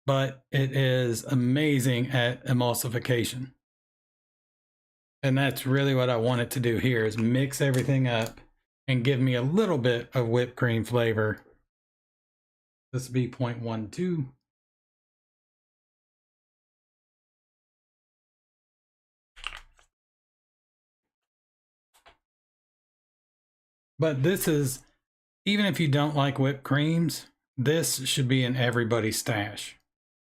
but it is amazing at emulsification. And that's really what I want it to do here, is mix everything up and give me a little bit of whipped cream flavor. This would be 0.12. But this is, even if you don't like whipped creams, this should be in everybody's stash.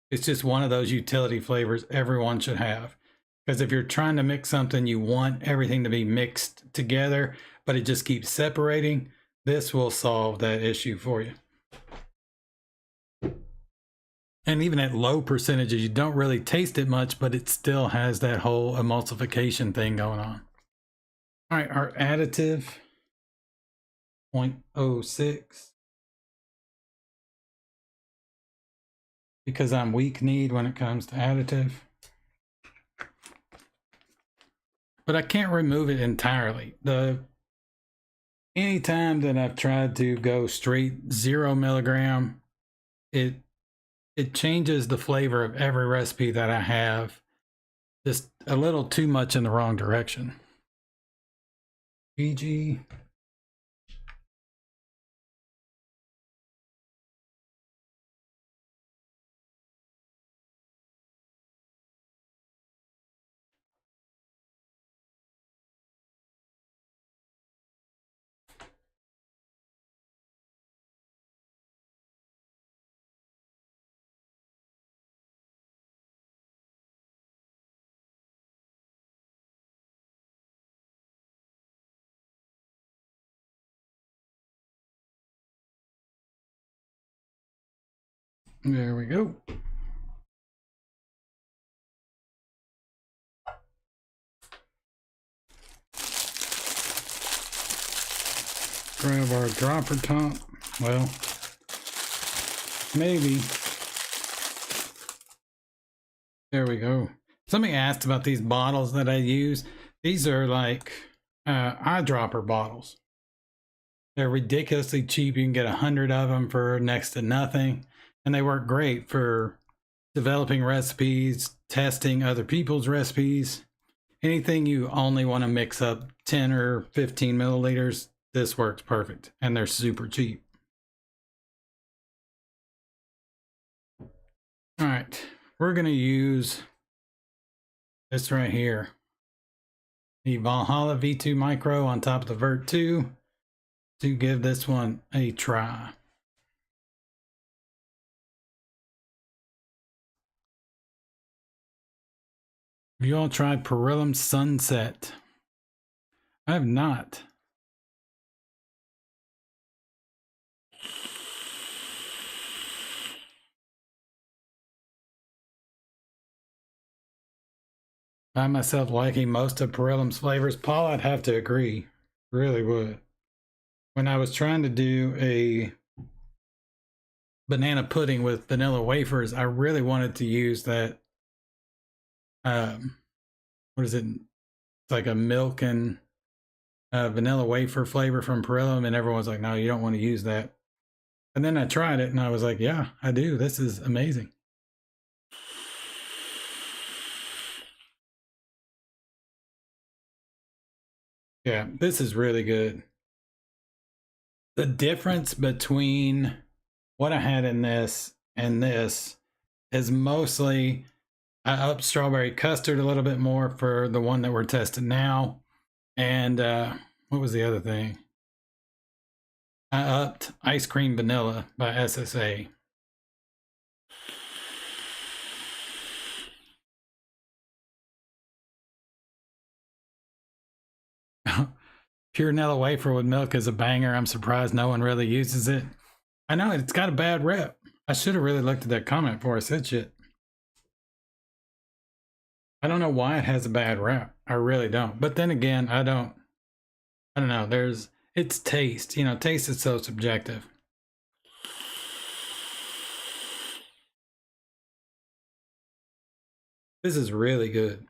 It's just one of those utility flavors everyone should have. Because if you're trying to mix something, you want everything to be mixed together, but it just keeps separating. This will solve that issue for you. And even at low percentages, you don't really taste it much, but it still has that whole emulsification thing going on. All right, our additive, 0.06. Because I'm weak-kneed when it comes to additive. But I can't remove it entirely. Anytime that I've tried to go straight 0 milligram, it changes the flavor of every recipe that I have just a little too much in the wrong direction. PG. There we go. Grab our dropper top. Well, maybe. There we go. Somebody asked about these bottles that I use. These are like eyedropper bottles. They're ridiculously cheap. You can get 100 of them for next to nothing. And they work great for developing recipes, testing other people's recipes. Anything you only want to mix up 10 or 15 milliliters, this works perfect. And they're super cheap. All right, we're going to use this right here. The Valhalla V2 Micro on top of the Vert 2 to give this one a try. Have you all tried Perillum Sunset? I have not. I find myself liking most of Perillum's flavors. Paul, I'd have to agree. Really would. When I was trying to do a banana pudding with vanilla wafers, I really wanted to use that, what is it? It's like a milk and vanilla wafer flavor from Perillum, and everyone's like, no, you don't want to use that. And then I tried it and I was like, yeah, I do. This is amazing. Yeah, this is really good. The difference between what I had in this and this is mostly I upped strawberry custard a little bit more for the one that we're testing now. And what was the other thing? I upped ice cream vanilla by SSA. Pure vanilla wafer with milk is a banger. I'm surprised no one really uses it. I know it's got a bad rep. I should have really looked at that comment before I said shit. I don't know why it has a bad rep. I really don't. But then again, I don't know. It's taste. You know, taste is so subjective. This is really good.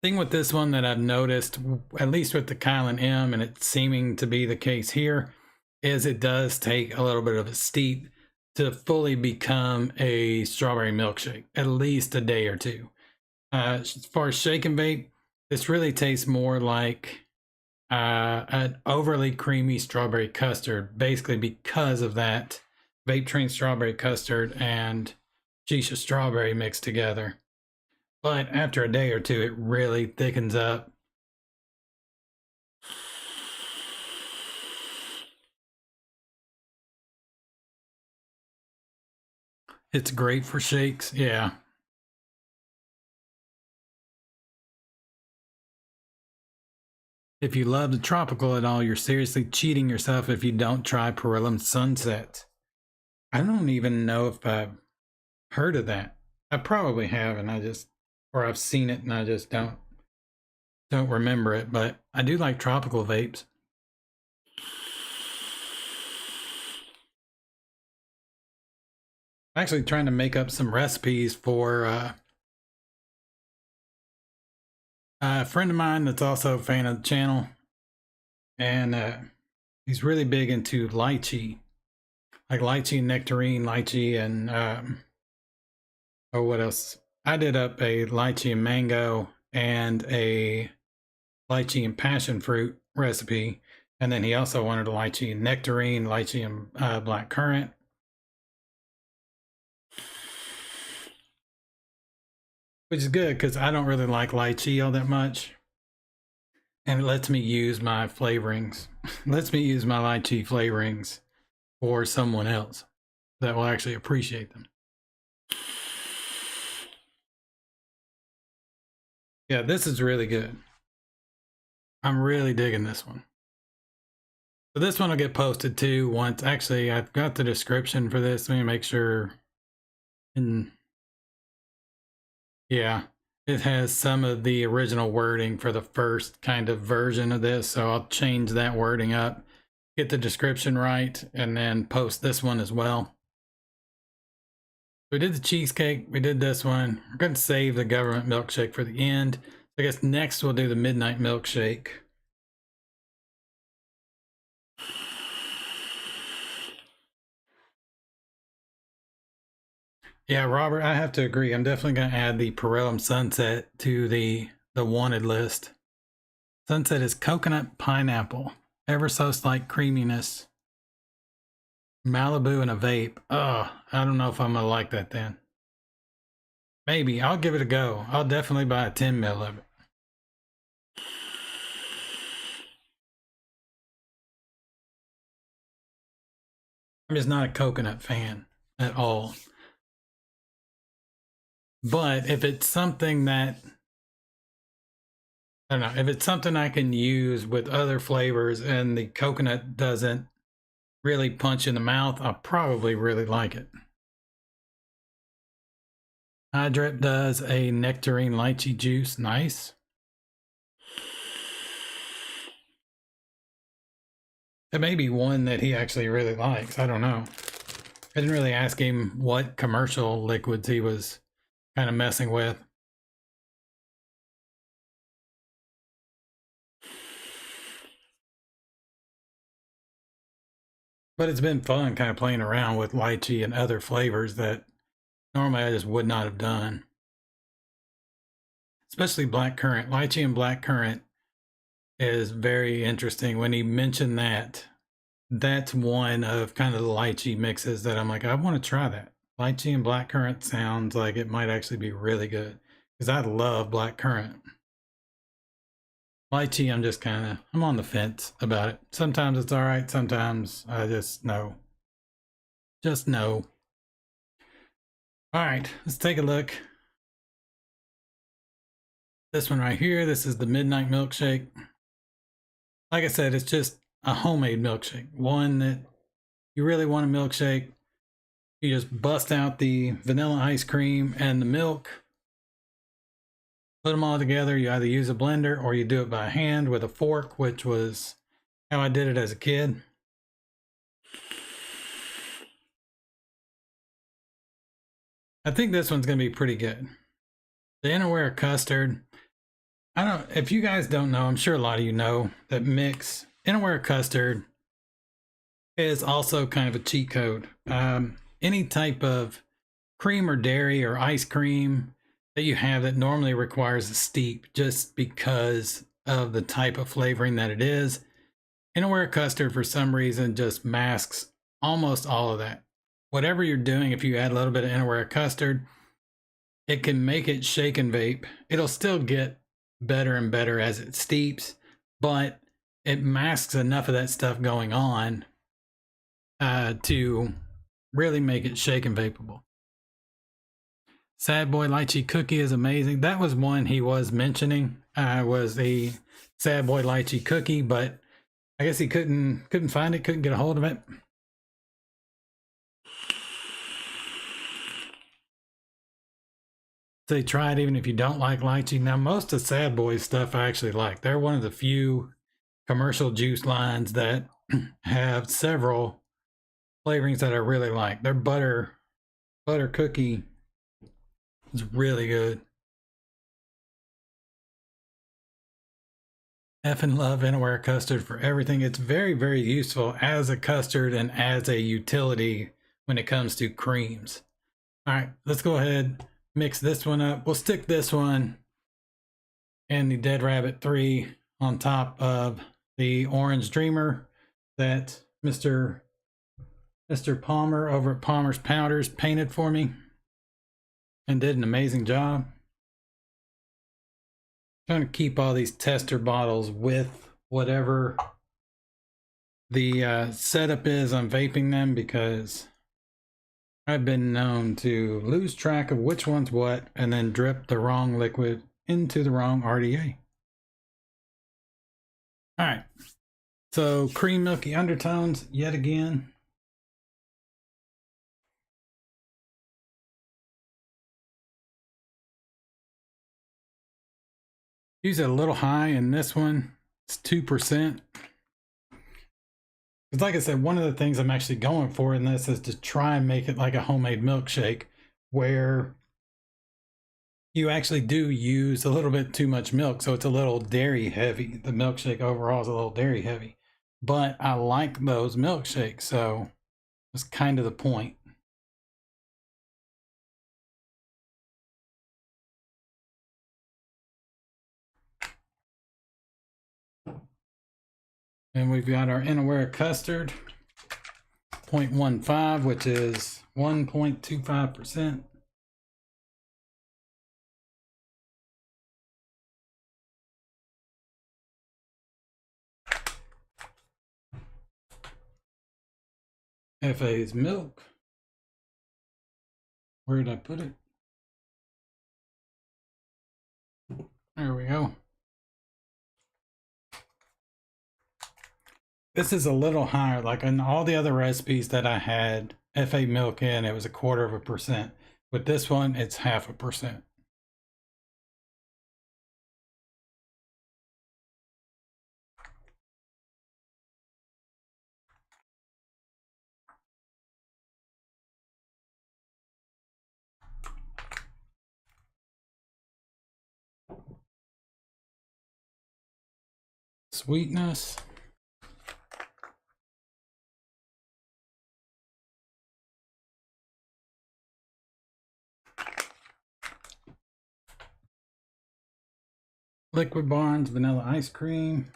Thing with this one that I've noticed, at least with the Kylan M, and it's seeming to be the case here, is it does take a little bit of a steep to fully become a strawberry milkshake, at least a day or two. As far as shake and vape, this really tastes more like an overly creamy strawberry custard, basically because of that Vape Train strawberry custard and Shisha strawberry mixed together. But after a day or two, it really thickens up. It's great for shakes, yeah. If you love the tropical at all, you're seriously cheating yourself if you don't try Perillum Sunset. I don't even know if I've heard of that. I probably have, and or I've seen it and I just don't remember it, but I do like tropical vapes. I'm actually trying to make up some recipes for a friend of mine that's also a fan of the channel, and he's really big into lychee, like lychee and nectarine, lychee and oh, what else? I did up a lychee and mango and a lychee and passion fruit recipe, and then he also wanted a lychee and nectarine, lychee and black currant. Which is good because I don't really like lychee all that much. And it lets me use my flavorings, lets me use my lychee flavorings for someone else that will actually appreciate them. Yeah, this is really good. I'm really digging this one. So this one will get posted too once. Actually, I've got the description for this. Let me make sure. And yeah, it has some of the original wording for the first kind of version of this. So I'll change that wording up, get the description right, and then post this one as well. We did the cheesecake. We did this one. We're going to save the government milkshake for the end. I guess next we'll do the midnight milkshake. Yeah, Robert, I have to agree. I'm definitely going to add the Perillum Sunset to the wanted list. Sunset is coconut pineapple, ever so slight creaminess. Malibu and a vape. Oh, I don't know if I'm going to like that then. Maybe. I'll give it a go. I'll definitely buy a 10 mil of it. I'm just not a coconut fan at all. But if it's something that, I don't know, if it's something I can use with other flavors and the coconut doesn't really punch in the mouth, I'll probably really like it. Hydrip does a nectarine lychee juice. Nice. It may be one that he actually really likes. I don't know. I didn't really ask him what commercial liquids he was kind of messing with. But it's been fun kind of playing around with lychee and other flavors that normally I just would not have done. Especially black currant. Lychee and black currant is very interesting. When he mentioned that, that's one of kind of the lychee mixes that I'm like, I want to try that. Lychee and black currant sounds like it might actually be really good because I love black currant. Lychee, I'm just kind of, I'm on the fence about it. Sometimes it's all right. Sometimes I just no. Just no. All right, let's take a look. This one right here, this is the Midnight Milkshake. Like I said, it's just a homemade milkshake. One that you really want a milkshake. You just bust out the vanilla ice cream and the milk, put them all together. You either use a blender or you do it by hand with a fork, which was how I did it as a kid. I think this one's going to be pretty good. The Innerware custard. I don't, if you guys don't know, I'm sure a lot of you know that mix Innerware custard is also kind of a cheat code. Any type of cream or dairy or ice cream that you have that normally requires a steep just because of the type of flavoring that it is, Innerware custard for some reason just masks almost all of that. Whatever you're doing, if you add a little bit of Innerware custard, it can make it shake and vape. It'll still get better and better as it steeps, but it masks enough of that stuff going on to really make it shake and vapeable. Sad Boy Lychee Cookie is amazing. That was one he was mentioning, was the Sad Boy Lychee Cookie, but I guess he couldn't find it, couldn't get a hold of it. Say try it even if you don't like lychee. Now, most of Sad Boy's stuff I actually like. They're one of the few commercial juice lines that have several flavorings that I really like. Their butter cookie is really good. Effing love Innerware custard for everything. It's very, very useful as a custard and as a utility when it comes to creams. All right, let's go ahead, mix this one up. We'll stick this one and the Dead Rabbit 3 on top of the Orange Dreamer that Mr. Palmer over at Palmer's Powders painted for me and did an amazing job. Trying to keep all these tester bottles with whatever the setup is on vaping them, because I've been known to lose track of which one's what and then drip the wrong liquid into the wrong RDA. All right, so cream milky undertones yet again. Use it a little high in this one. It's 2%. Because like I said, one of the things I'm actually going for in this is to try and make it like a homemade milkshake where you actually do use a little bit too much milk. So it's a little dairy heavy. The milkshake overall is a little dairy heavy. But I like those milkshakes. So that's kind of the point. And we've got our Innerware custard, 0.15, which is 1.25%. FA's milk. Where did I put it? There we go. This is a little higher. Like in all the other recipes that I had FA milk in, it was 0.25%. With this one, it's 0.5%. Sweetness. Liquid Barnes vanilla ice cream,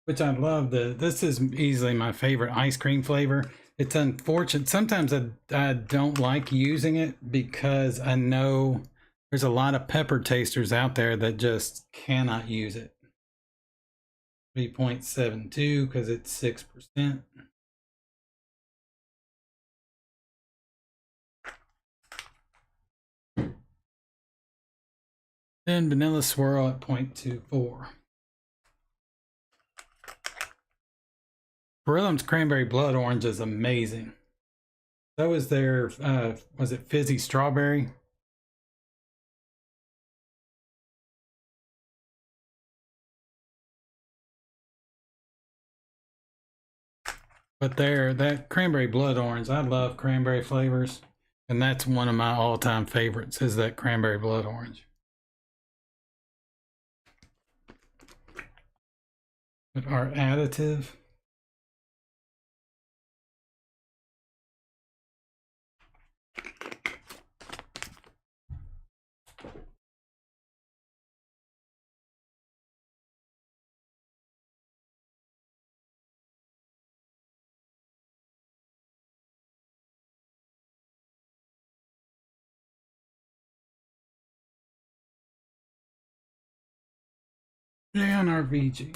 which I love. This is easily my favorite ice cream flavor. It's unfortunate. Sometimes I don't like using it because I know there's a lot of pepper tasters out there that just cannot use it. 3.72 because it's 6%. Then vanilla swirl at 0.24. Beryllium's cranberry blood orange is amazing. So is their, was it fizzy strawberry? But that cranberry blood orange, I love cranberry flavors. And that's one of my all-time favorites, is that cranberry blood orange. But our additive. And our VG.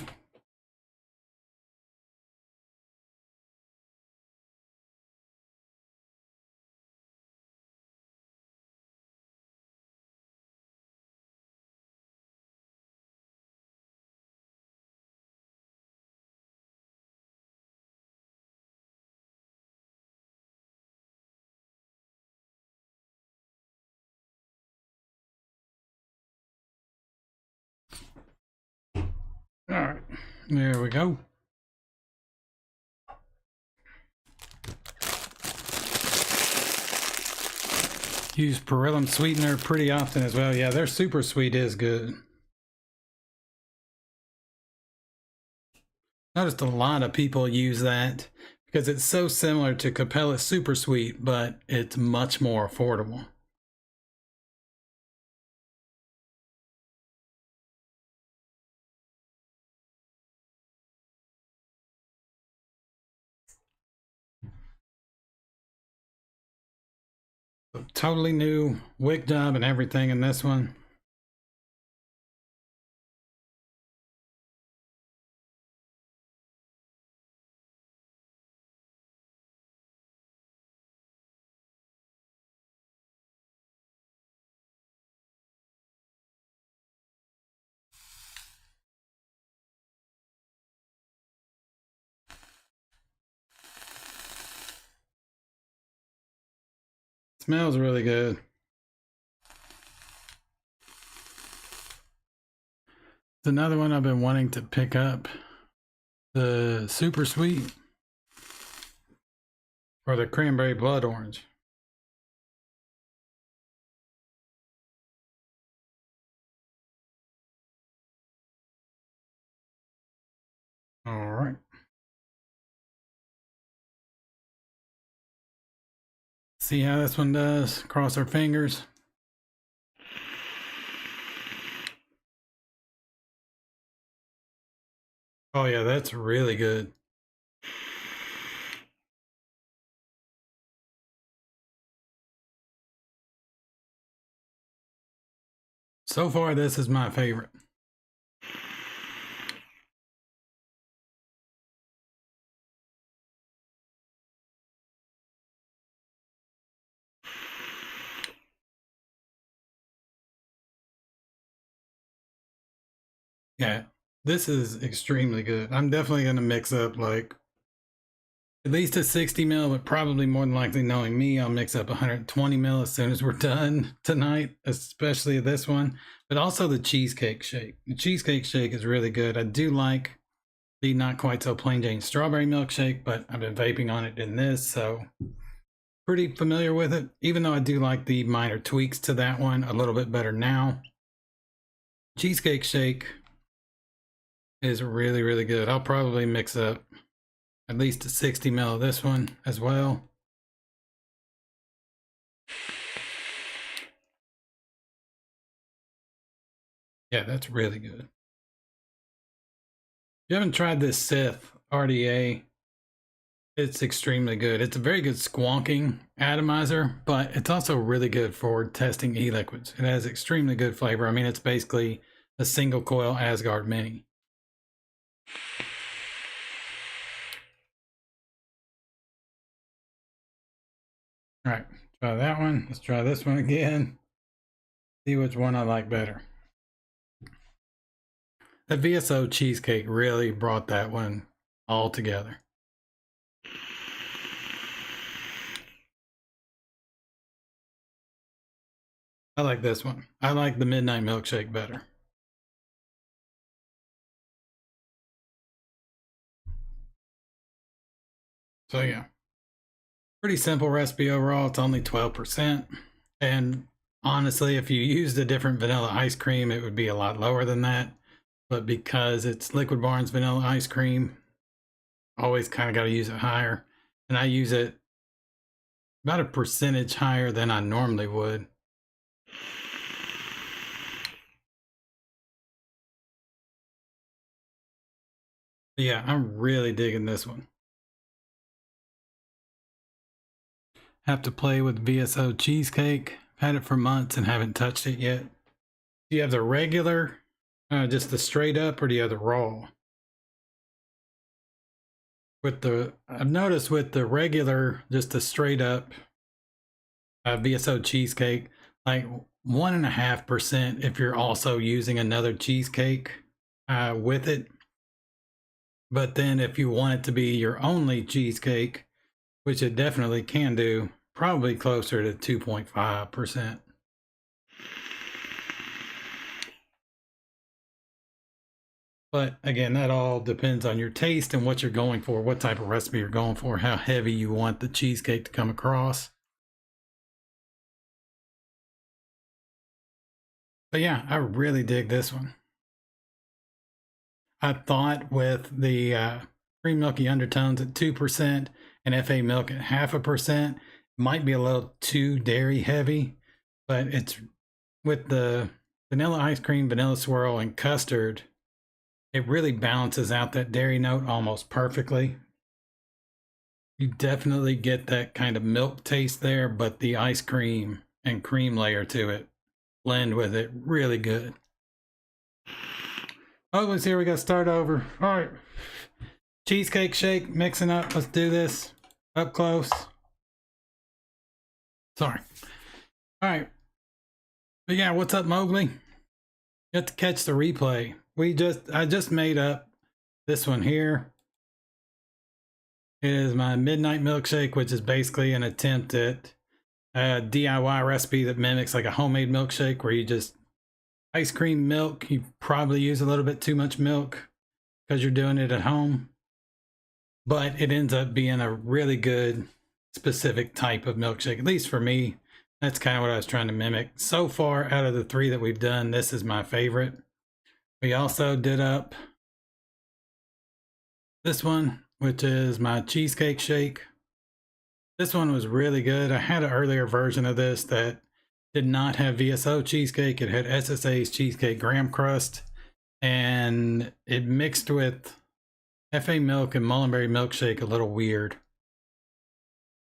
All right, there we go. Use beryllium sweetener pretty often as well. Yeah, their super sweet is good. Noticed a lot of people use that because it's so similar to Capella's super sweet, but it's much more affordable. Totally new wick job and everything in this one. Smells really good. It's another one I've been wanting to pick up. The super sweet or the cranberry blood orange. All right. See how this one does. Cross our fingers. Oh yeah, that's really good. So far, this is my favorite. Yeah, this is extremely good. I'm definitely going to mix up like at least a 60 mil, but probably more than likely, knowing me, I'll mix up 120 mil as soon as we're done tonight, especially this one, but also the cheesecake shake. The cheesecake shake is really good. I do like the not quite so plain Jane strawberry milkshake, but I've been vaping on it in this, so pretty familiar with it, even though I do like the minor tweaks to that one a little bit better now. Cheesecake shake is really, really good. I'll probably mix up at least a 60 ml of this one as well. Yeah, that's really good. If you haven't tried this Sith RDA, it's extremely good. It's a very good squonking atomizer, but it's also really good for testing e-liquids. It has extremely good flavor. I mean, it's basically a single coil Asgard Mini. All right, try that one. Let's try this one again. See which one I like better. The VSO cheesecake really brought that one all together. I like this one. I like the Midnight Milkshake better. So yeah, pretty simple recipe overall. It's only 12%. And honestly, if you used a different vanilla ice cream, it would be a lot lower than that. But because it's Liquid Barn's vanilla ice cream, always kind of got to use it higher. And I use it about a percentage higher than I normally would. But yeah, I'm really digging this one. Have to play with VSO cheesecake. Had it for months and haven't touched it yet. Do you have the regular, just the straight up, or do you have the raw? I've noticed with the regular, just the straight up VSO cheesecake, like 1.5% if you're also using another cheesecake with it. But then if you want it to be your only cheesecake, which it definitely can do, probably closer to 2.5%. But again, that all depends on your taste and what you're going for, what type of recipe you're going for, how heavy you want the cheesecake to come across. But yeah, I really dig this one. I thought with the cream milky undertones at 2% and FA milk at 0.5%, might be a little too dairy heavy, but it's with the vanilla ice cream, vanilla swirl, and custard, it really balances out that dairy note almost perfectly. You definitely get that kind of milk taste there, but the ice cream and cream layer to it blend with it really good. Oh, let's here we go. Start over. All right. Cheesecake shake, mixing up. Let's do this up close. Sorry. All right. But yeah, what's up, Mowgli? You have to catch the replay. I just made up this one here. It is my Midnight Milkshake, which is basically an attempt at a DIY recipe that mimics like a homemade milkshake where you just ice cream milk. You probably use a little bit too much milk because you're doing it at home, but it ends up being a really good specific type of milkshake. At least for me, that's kind of what I was trying to mimic. So far, out of the 3 that we've done, this is my favorite. We also did up this one, which is my cheesecake shake. This one was really good. I had an earlier version of this that did not have VSO cheesecake. It had SSA's cheesecake graham crust, and it mixed with FA milk and mullenberry milkshake a little weird.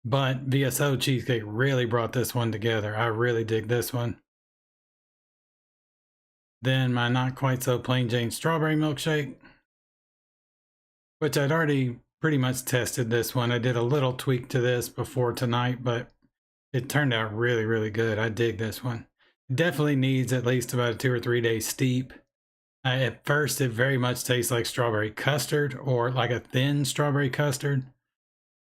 But VSO cheesecake really brought this one together. I really dig this one. Then my not quite so plain Jane strawberry milkshake, which I'd already pretty much tested this one. I did a little tweak to this before tonight, but it turned out really, really good. I dig this one. It definitely needs at least about a 2 or 3 day steep. At first, it very much tastes like strawberry custard or like a thin strawberry custard.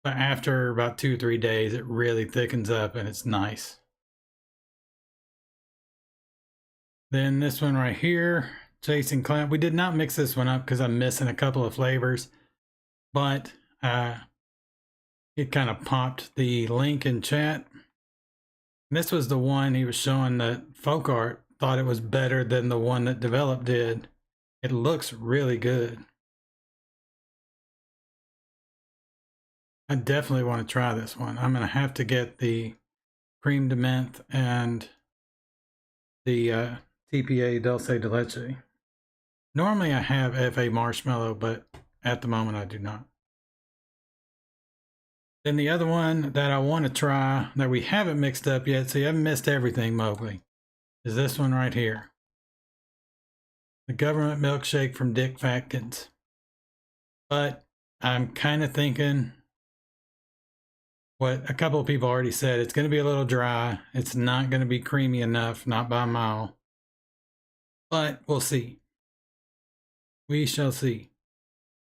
But after about 2 or 3 days, it really thickens up and it's nice. Then this one right here, Chasing Cloud. We did not mix this one up because I'm missing a couple of flavors, but it kind of popped the link in chat. And this was the one he was showing that folk art thought it was better than the one that Develop did. It looks really good. I definitely want to try this one. I'm going to have to get the cream de menthe and the TPA dulce de leche. Normally I have FA marshmallow, but at the moment I do not. Then the other one that I want to try that we haven't mixed up yet, so you haven't missed everything, Mowgli, is this one right here. The government milkshake from Dick Fatkins. But I'm kind of thinking what a couple of people already said. It's going to be a little dry. It's not going to be creamy enough, not by a mile. But we'll see. We shall see.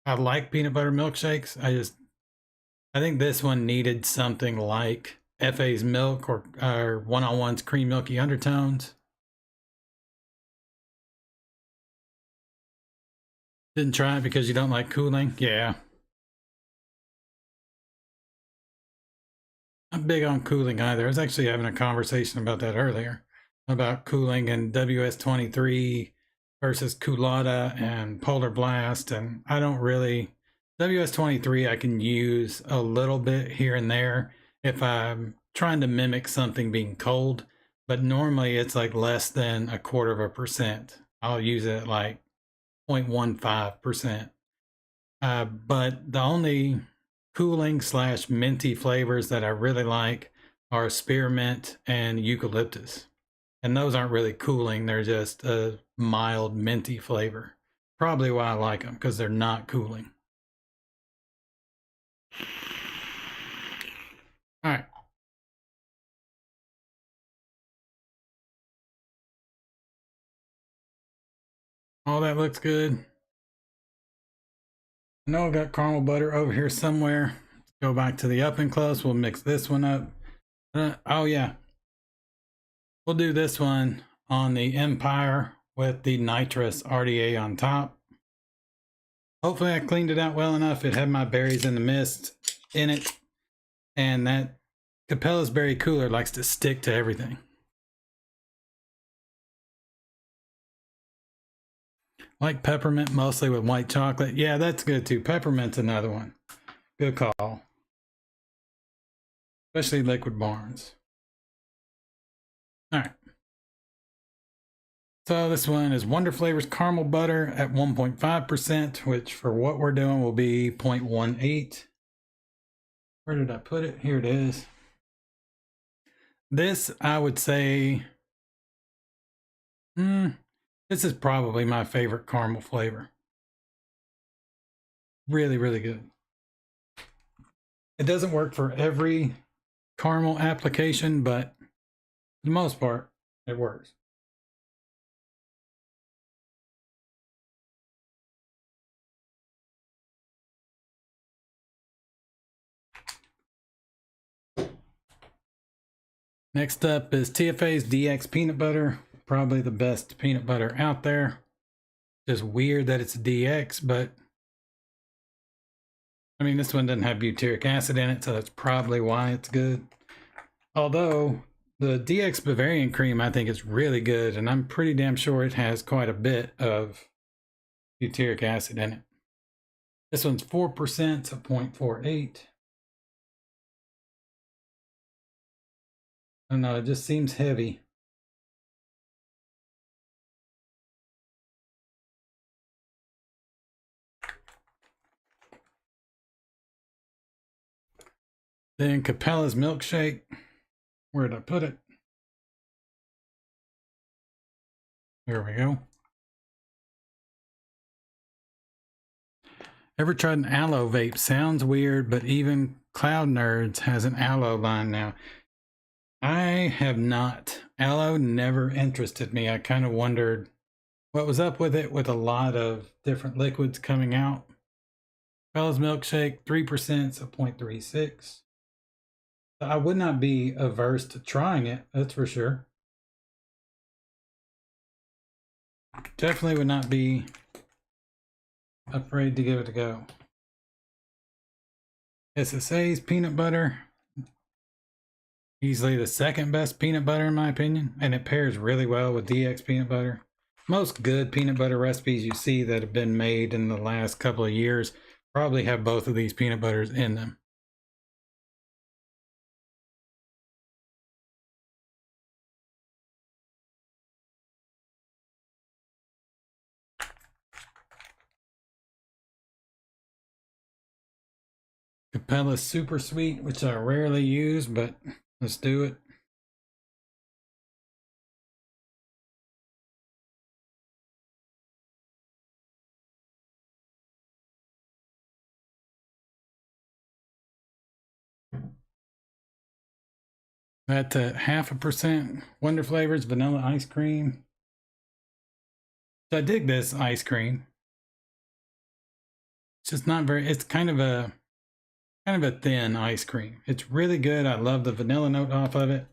I like peanut butter milkshakes. I think this one needed something like FA's milk or 1-on-1's cream milky undertones. Didn't try it because you don't like cooling? Yeah. I'm big on cooling either. I was actually having a conversation about that earlier, about cooling and WS23 versus Culotta and Polar Blast. And I don't really, WS23 I can use a little bit here and there if I'm trying to mimic something being cold, but normally it's like less than 1/4%. I'll use it like 0.15%. But the only cooling / minty flavors that I really like are spearmint and eucalyptus. And those aren't really cooling, they're just a mild minty flavor. Probably why I like them, because they're not cooling. All right. All that looks good. I know I've got caramel butter over here somewhere. Let's go back to the up and close. We'll mix this one up. Oh yeah. We'll do this one on the Empire with the nitrous RDA on top. Hopefully I cleaned it out well enough. It had my berries in the mist in it. And that Capella's Berry Cooler likes to stick to everything. Like peppermint mostly with white chocolate. Yeah, that's good too. Peppermint's another one. Good call. Especially Liquid Barns. All right. So this one is Wonder Flavors Caramel Butter at 1.5%, which for what we're doing will be 0.18. Where did I put it? Here it is. This, I would say, this is probably my favorite caramel flavor. Really, really good. It doesn't work for every caramel application, but for the most part, it works. Next up is TFA's DX peanut butter, probably the best peanut butter out there. Just weird that it's DX, but I mean, this one doesn't have butyric acid in it, so that's probably why it's good. Although the DX Bavarian cream, I think is really good, and I'm pretty damn sure it has quite a bit of butyric acid in it. This one's 4%, so 0.48. I don't know, it just seems heavy. Then Capella's Milkshake. Where did I put it? Here we go. Ever tried an aloe vape? Sounds weird, but even Cloud Nerds has an aloe line now. I have not. Aloe never interested me. I kind of wondered what was up with it, with a lot of different liquids coming out. Capella's Milkshake, 3%, so 0.36. I would not be averse to trying it, that's for sure. Definitely would not be afraid to give it a go. SSA's peanut butter. Easily the second best peanut butter in my opinion, and it pairs really well with DX peanut butter. most good peanut butter recipes you see that have been made in the last couple of years probably have both of these peanut butters in them. Capella's super sweet, which I rarely use, but let's do it. That's at 0.5% Wonder Flavors vanilla ice cream. So I dig this ice cream. It's just not very, it's kind of a thin ice cream. It's really good. I love the vanilla note off of it.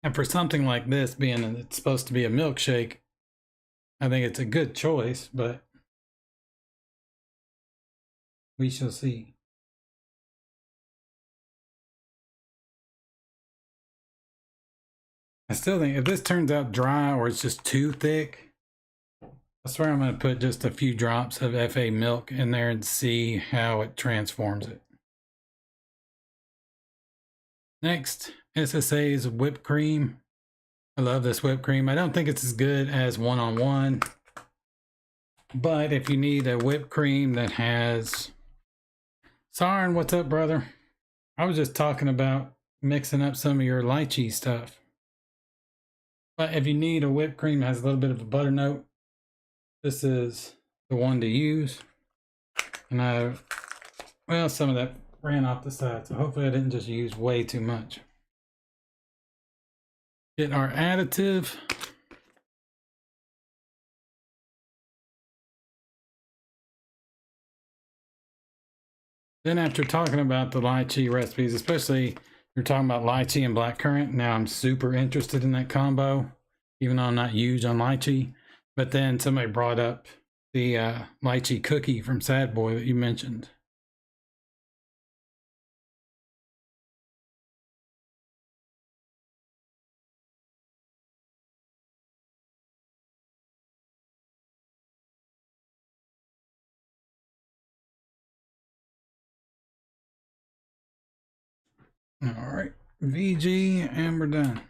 And for something like this, being it's supposed to be a milkshake, I think it's a good choice, but we shall see. I still think if this turns out dry or it's just too thick, I swear I'm going to put just a few drops of FA milk in there and see how it transforms it. Next, SSA's whipped cream. I love this whipped cream. I don't think it's as good as one-on-one, but if you need a whipped cream that has... Sarin, what's up, brother? I was just talking about mixing up some of your lychee stuff. But if you need a whipped cream that has a little bit of a butter note, this is the one to use. And well, some of that ran off the side, so hopefully I didn't just use way too much. Get our additive. Then after talking about the lychee recipes, especially you're talking about lychee and blackcurrant, now I'm super interested in that combo, even though I'm not huge on lychee. But then somebody brought up the lychee cookie from Sad Boy that you mentioned. All right, VG, and we're done.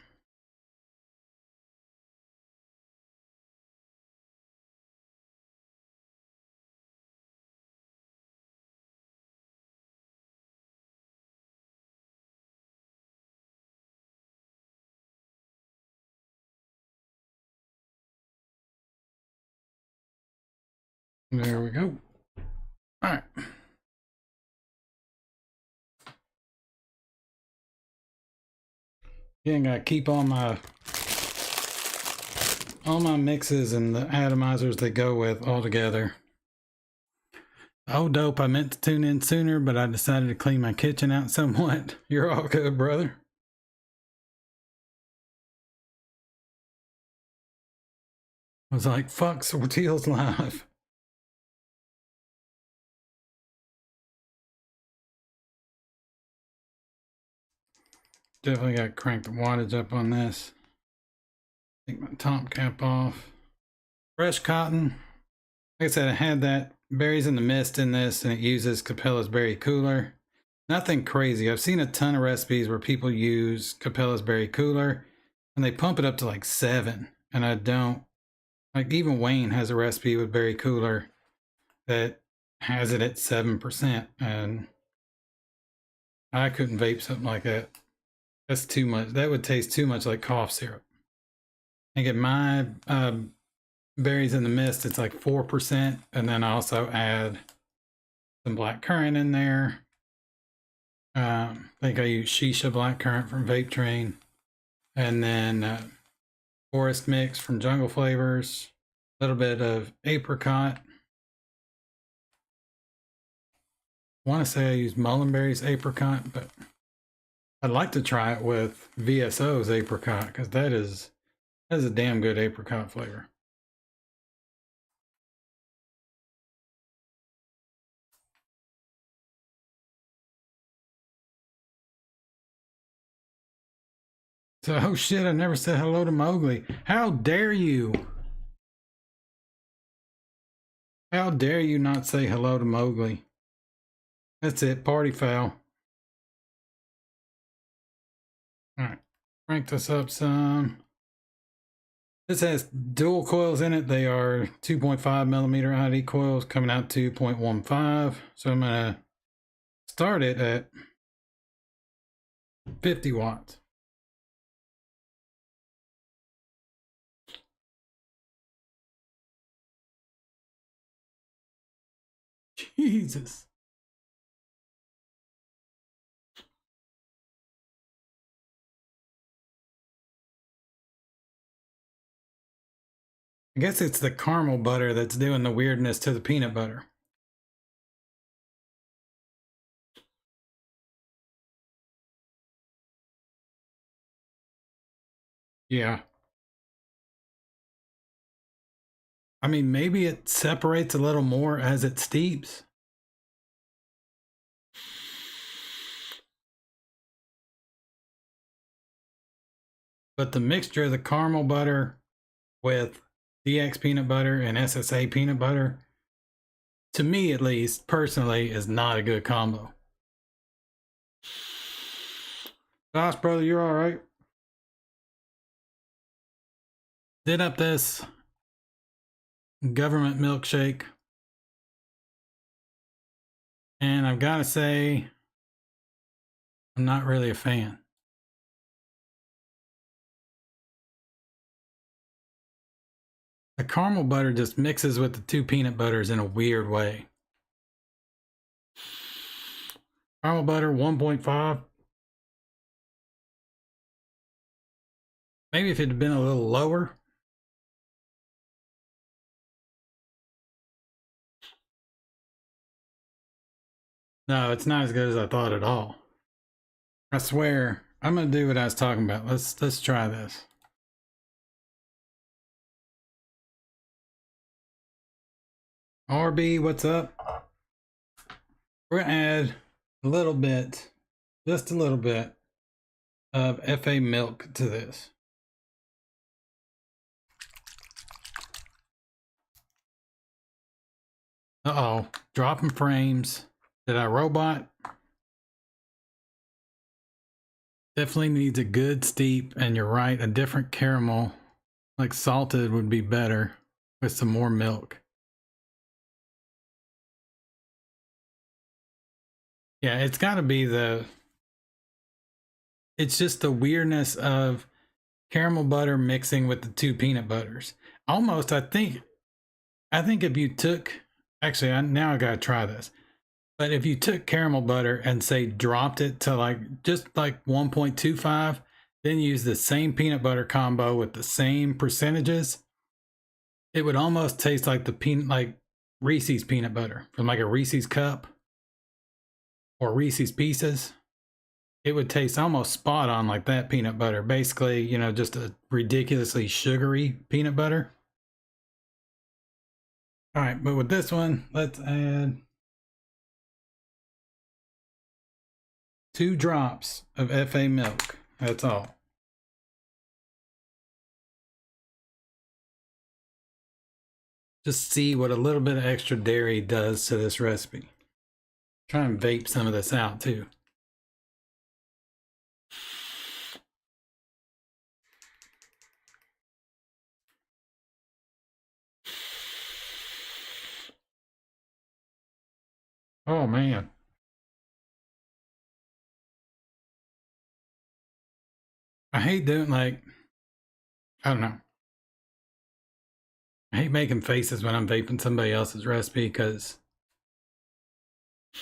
There we go. All right. Again, gotta keep all my mixes and the atomizers that go with all together. Oh, dope. I meant to tune in sooner, but I decided to clean my kitchen out somewhat. You're all good, brother. I was like, fuck, Sorteal's live. Definitely got to crank the wattage up on this. Take my top cap off. Fresh cotton. Like I said, I had that berries in the mist in this, and it uses Capella's berry cooler. Nothing crazy. I've seen a ton of recipes where people use Capella's berry cooler, and they pump it up to like 7. And I don't. Like even Wayne has a recipe with berry cooler that has it at 7%, and I couldn't vape something like that. That's too much. That would taste too much like cough syrup. I get my berries in the mist, it's like 4%, and then I also add some black currant in there. I think I use shisha black currant from Vape Train, and then forest mix from Jungle Flavors, a little bit of apricot. I want to say I use Mullenberry's apricot, but I'd like to try it with VSO's apricot, because that is a damn good apricot flavor. So, oh shit, I never said hello to Mowgli. How dare you? How dare you not say hello to Mowgli? That's it, party foul. Alright, crank this up some. This has dual coils in it. They are 2.5 millimeter ID coils coming out 2.15. So I'm gonna start it at 50 watts. Jesus. I guess it's the caramel butter that's doing the weirdness to the peanut butter. Yeah. I mean, maybe it separates a little more as it steeps. But the mixture of the caramel butter with DX peanut butter and SSA peanut butter, to me at least, personally, is not a good combo. Gosh, brother, you're all right. Did up this government milkshake. And I've got to say, I'm not really a fan. The caramel butter just mixes with the two peanut butters in a weird way. Caramel butter 1.5. Maybe if it had been a little lower. No, it's not as good as I thought at all. I swear, I'm gonna do what I was talking about. Let's try this. RB, what's up? We're gonna add a little bit, just a little bit of FA milk to this. Uh-oh, dropping frames. Did I robot? Definitely needs a good steep, and you're right, a different caramel, like salted, would be better with some more milk. Yeah, it's got to be it's just the weirdness of caramel butter mixing with the two peanut butters. Almost, I think if you took, actually, now I got to try this. But if you took caramel butter and say dropped it to like just like 1.25, then use the same peanut butter combo with the same percentages, it would almost taste like like Reese's peanut butter from like a Reese's cup or Reese's Pieces. It would taste almost spot on like that peanut butter. Basically, you know, just a ridiculously sugary peanut butter. All right, but with this one, let's add 2 drops of FA milk. That's all. Just see what a little bit of extra dairy does to this recipe. Try and vape some of this out too. Oh man. I hate doing like, I don't know. I hate making faces when I'm vaping somebody else's recipe because I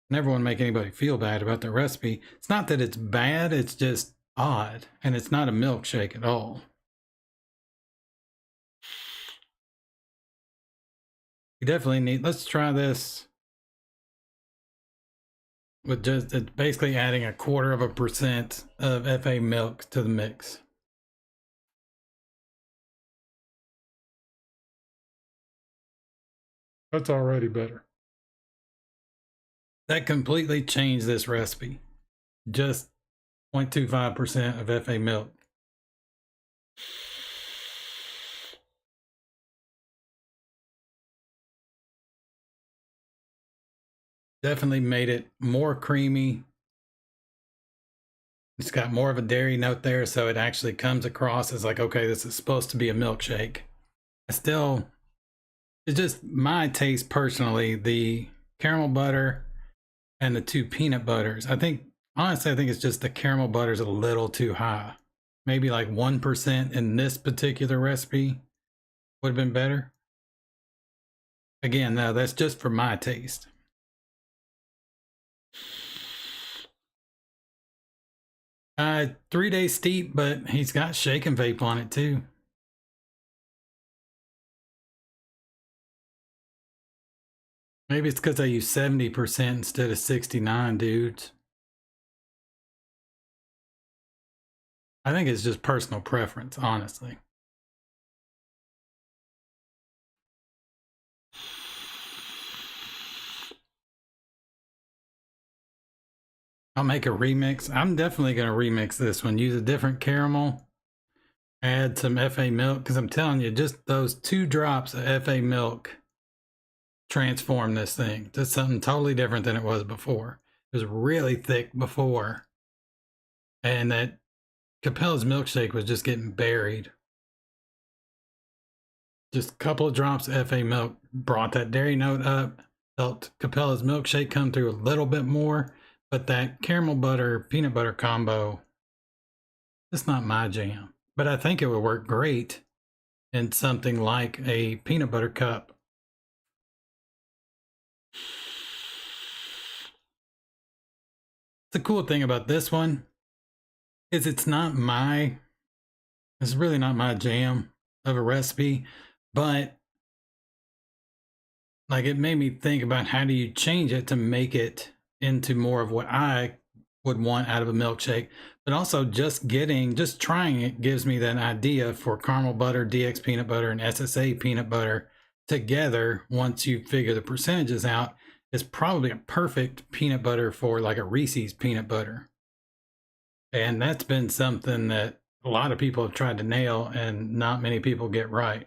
never want to make anybody feel bad about their recipe. It's not that it's bad, it's just odd. And it's not a milkshake at all. You definitely need, let's try this with just, it's basically adding 0.25% of FA milk to the mix. That's already better. That completely changed this recipe. just 0.25% of FA milk. Definitely made it more creamy. It's got more of a dairy note there, so it actually comes across as like, okay, this is supposed to be a milkshake. I still, it's just my taste personally, the caramel butter and the 2 peanut butters. I think, honestly, I think it's just the caramel butter's a little too high. Maybe like 1% in this particular recipe would have been better. Again, no, that's just for my taste. 3 days steep, but he's got shake and vape on it too. Maybe it's because I use 70% instead of 69, dudes. I think it's just personal preference, honestly. I'll make a remix. I'm definitely going to remix this one. Use a different caramel. Add some FA milk, because I'm telling you, just those 2 drops of FA milk transform this thing to something totally different than it was before. It was really thick before, and that Capella's milkshake was just getting buried. Just a couple of drops of FA milk brought that dairy note up, helped Capella's milkshake come through a little bit more, but that caramel butter, peanut butter combo, it's not my jam. But I think it would work great in something like a peanut butter cup. The cool thing about this one is it's really not my jam of a recipe, but like it made me think about how do you change it to make it into more of what I would want out of a milkshake, but also just trying it gives me that idea for caramel butter, DX peanut butter, and SSA peanut butter together. Once you figure the percentages out, is probably a perfect peanut butter for like a Reese's peanut butter. And that's been something that a lot of people have tried to nail and not many people get right.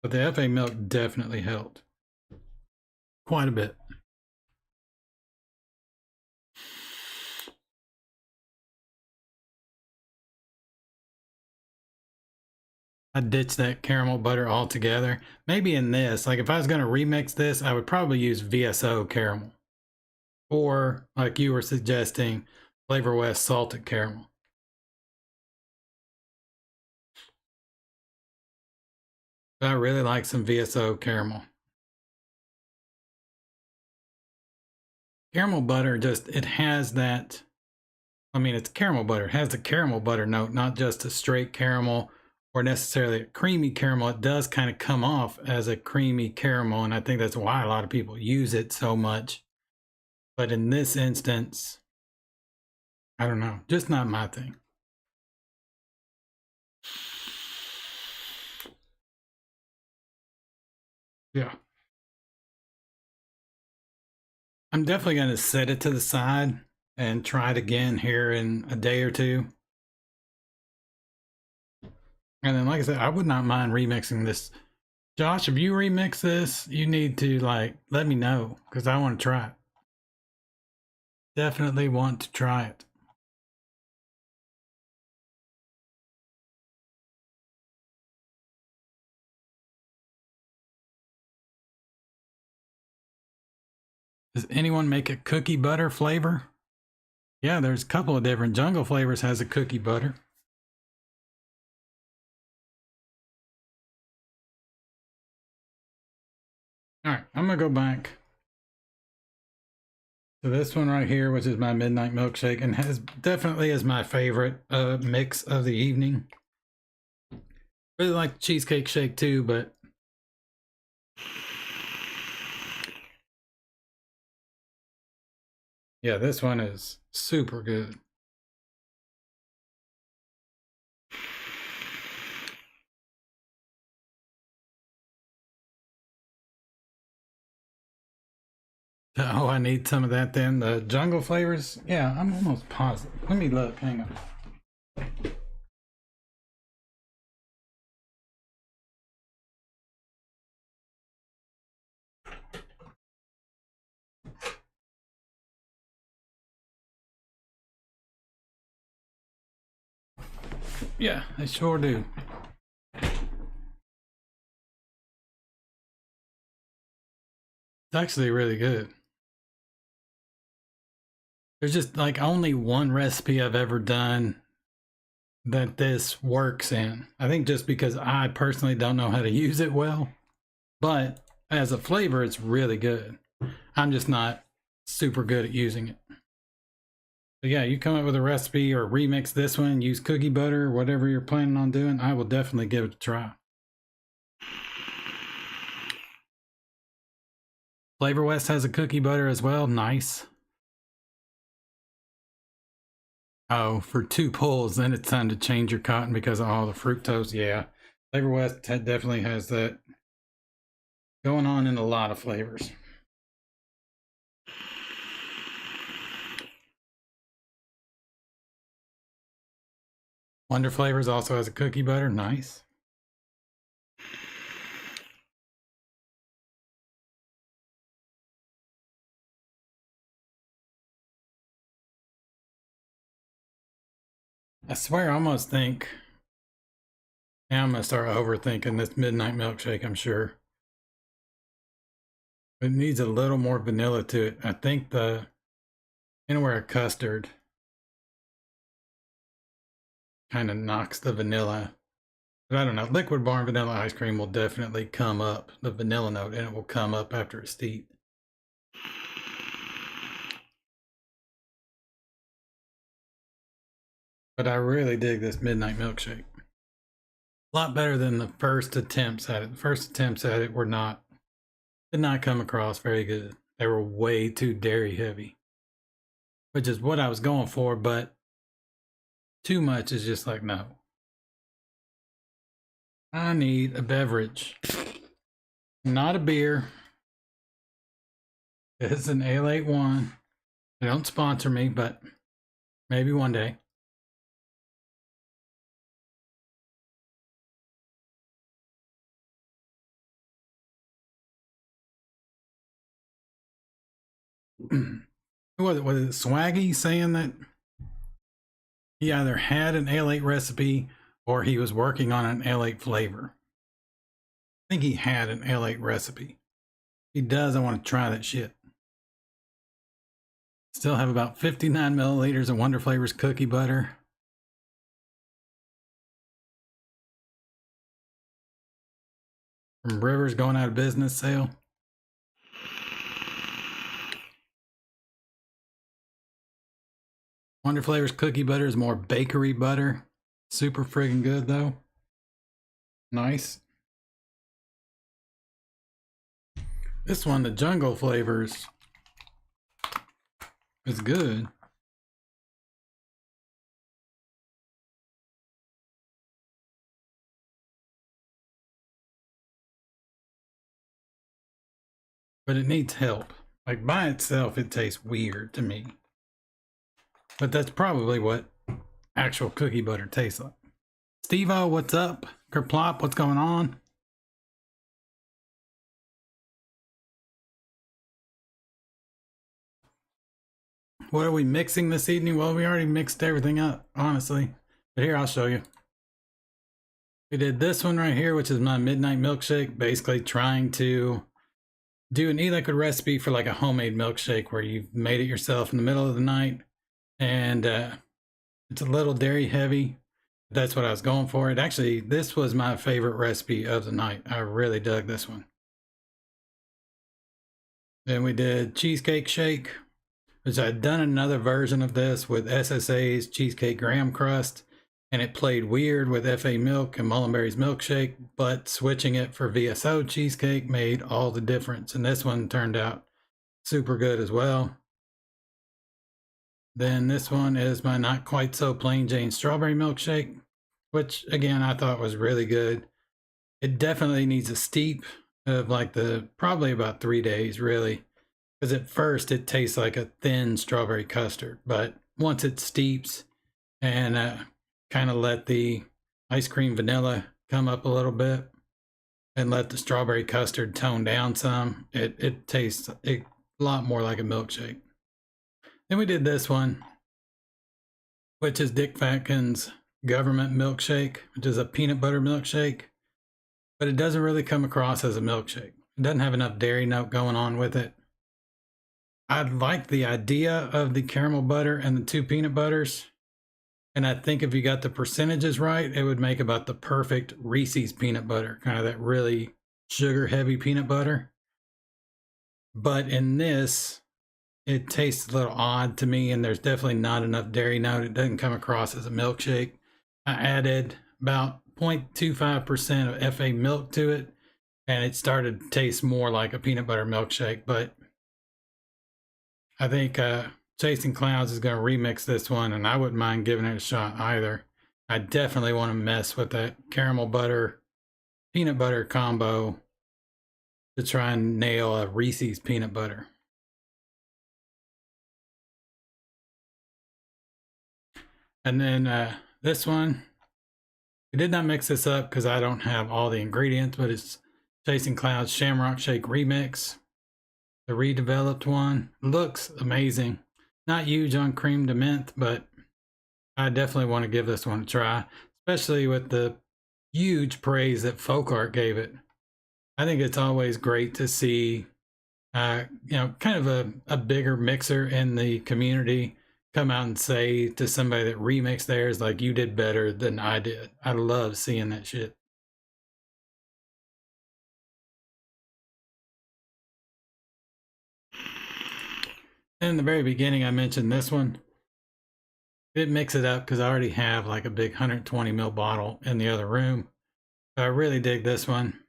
But the FA milk definitely helped quite a bit. I ditched that caramel butter altogether. Maybe in this, like if I was going to remix this, I would probably use VSO caramel. Or like you were suggesting, Flavor West salted caramel. But I really like some VSO caramel. Caramel butter it has that, I mean, it's caramel butter. It has the caramel butter note, not just a straight caramel or necessarily a creamy caramel. It does kind of come off as a creamy caramel, and I think that's why a lot of people use it so much. But in this instance, I don't know, just not my thing. Yeah. I'm definitely going to set it to the side and try it again here in a day or two. And then, like I said, I would not mind remixing this. Josh, if you remix this, you need to like let me know because I want to try it. Definitely want to try it. Does anyone make a cookie butter flavor? Yeah, there's a couple of different. Jungle Flavors has a cookie butter. All right, I'm gonna go back to this one right here, which is my midnight milkshake, and definitely is my favorite mix of the evening. Really like the cheesecake shake too, but yeah, this one is super good. Oh, I need some of that then. The jungle flavors? Yeah, I'm almost positive. Let me look. Hang on. Yeah, they sure do. It's actually really good. There's just like only one recipe I've ever done that this works in. I think just because I personally don't know how to use it well, but as a flavor, it's really good. I'm just not super good at using it. But yeah, you come up with a recipe or remix this one, use cookie butter, whatever you're planning on doing, I will definitely give it a try. Flavor West has a cookie butter as well. Nice. Oh, for 2 pulls, then it's time to change your cotton because of all the fructose. Yeah, Flavor West definitely has that going on in a lot of flavors. Wonder Flavors also has a cookie butter. Nice. I swear, I almost think. Yeah, I'm gonna start overthinking this midnight milkshake. I'm sure it needs a little more vanilla to it. I think the anywhere custard kind of knocks the vanilla. But I don't know. Liquid Barn vanilla ice cream will definitely come up. The vanilla note, and it will come up after it's steeped. But I really dig this midnight milkshake. A lot better than the first attempts at it. The first attempts at it did not come across very good. They were way too dairy heavy, which is what I was going for, but too much is just like, no. I need a beverage, not a beer. It's an Ale-8-1. They don't sponsor me, but maybe one day. Was it Swaggy saying that he either had an Ale-8 recipe or he was working on an Ale-8 flavor? I think he had an Ale-8 recipe. If he does, I want to try that shit. Still have about 59 milliliters of Wonder Flavors cookie butter. From Rivers going out of business sale. Wonder Flavors cookie butter is more bakery butter. Super friggin' good though. Nice. This one, the Jungle Flavors, is good. But it needs help. Like by itself, it tastes weird to me. But that's probably what actual cookie butter tastes like. Steve-O, what's up? Kerplop, what's going on? What are we mixing this evening? Well, we already mixed everything up, honestly. But here, I'll show you. We did this one right here, which is my midnight milkshake, basically trying to do an e-liquid recipe for like a homemade milkshake where you've made it yourself in the middle of the night. And it's a little dairy heavy. That's what I was going for. It actually, this was my favorite recipe of the night. I really dug this one. Then we did cheesecake shake, which I'd done another version of this with SSA's cheesecake graham crust, and it played weird with FA milk and Mullenberry's milkshake, but switching it for VSO cheesecake made all the difference. And this one turned out super good as well. Then this one is my not quite so plain Jane strawberry milkshake, which again, I thought was really good. It definitely needs a steep of like probably about 3 days really, because at first it tastes like a thin strawberry custard, but once it steeps and kind of let the ice cream vanilla come up a little bit and let the strawberry custard tone down some, it tastes a lot more like a milkshake. Then we did this one, which is Dick Fatkin's government milkshake, which is a peanut butter milkshake, but it doesn't really come across as a milkshake. It doesn't have enough dairy note going on with it. I like the idea of the caramel butter and the 2 peanut butters. And I think if you got the percentages right, it would make about the perfect Reese's peanut butter, kind of that really sugar heavy peanut butter. But in this, it tastes a little odd to me, and there's definitely not enough dairy note. It doesn't come across as a milkshake. I added about 0.25% of FA milk to it, and it started to taste more like a peanut butter milkshake. But I think Chasing Clouds is going to remix this one, and I wouldn't mind giving it a shot either. I definitely want to mess with that caramel butter, peanut butter combo to try and nail a Reese's peanut butter. And then this one, we did not mix this up because I don't have all the ingredients, but it's Chasing Clouds Shamrock Shake Remix. The redeveloped one looks amazing. Not huge on cream to mint, but I definitely want to give this one a try, especially with the huge praise that folk art gave it. I think it's always great to see, kind of a bigger mixer in the community come out and say to somebody that remixed theirs, like, you did better than I did. I love seeing that shit. And in the very beginning, I mentioned this one. Didn't mix it up because I already have like a big 120 ml bottle in the other room. But I really dig this one.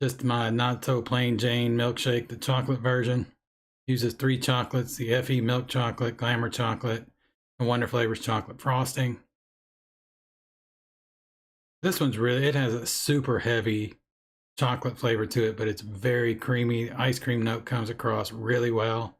Just my not so plain Jane milkshake, the chocolate version. Uses 3 chocolates, the FE milk chocolate, glamour chocolate, and Wonder Flavors chocolate frosting. This one's really, it has a super heavy chocolate flavor to it, but it's very creamy. The ice cream note comes across really well.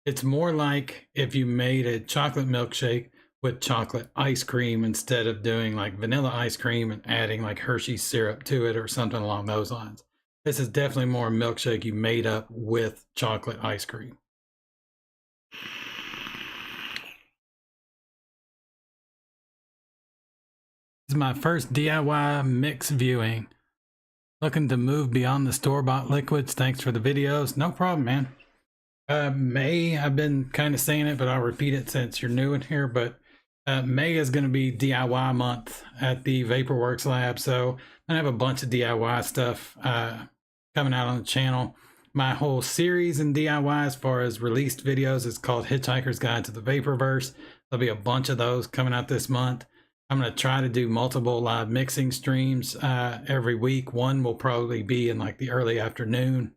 It's more like if you made a chocolate milkshake with chocolate ice cream instead of doing like vanilla ice cream and adding like Hershey's syrup to it or something along those lines. This is definitely more a milkshake you made up with chocolate ice cream. This is my first DIY mix viewing. Looking to move beyond the store-bought liquids. Thanks for the videos. No problem, man. May, I've been kind of saying it, but I'll repeat it since you're new in here, but May is going to be DIY month at the Vaporworks lab, so I have a bunch of DIY stuff coming out on the channel. My whole series in DIY as far as released videos is called Hitchhiker's Guide to the Vaporverse. There'll be a bunch of those coming out this month. I'm going to try to do multiple live mixing streams every week. One will probably be in like the early afternoon.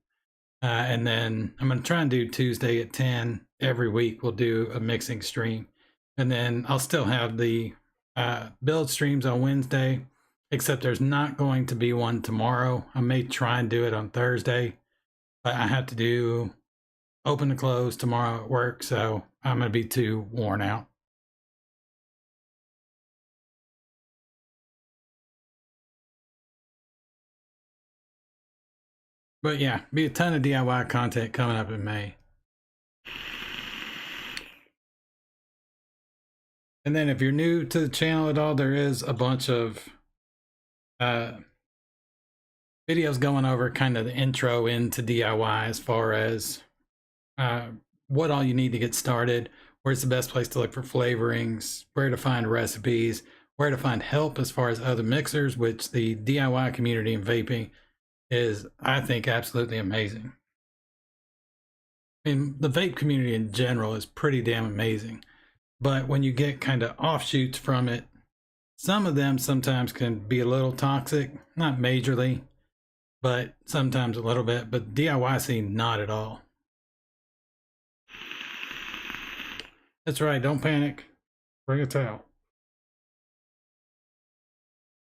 And then I'm going to try and do Tuesday at 10 every week. We'll do a mixing stream. And then I'll still have the build streams on Wednesday, except there's not going to be one tomorrow. I may try and do it on Thursday, but I have to do open to close tomorrow at work, so I'm going to be too worn out. But yeah, be a ton of DIY content coming up in May. And then if you're new to the channel at all, there is a bunch of videos going over kind of the intro into DIY as far as what all you need to get started, where's the best place to look for flavorings, where to find recipes, where to find help as far as other mixers, which the DIY community in vaping is, I think, absolutely amazing. I mean, the vape community in general is pretty damn amazing, but when you get kind of offshoots from it, some of them sometimes can be a little toxic, not majorly, but sometimes a little bit, but DIY scene, not at all. That's right, don't panic, bring a towel.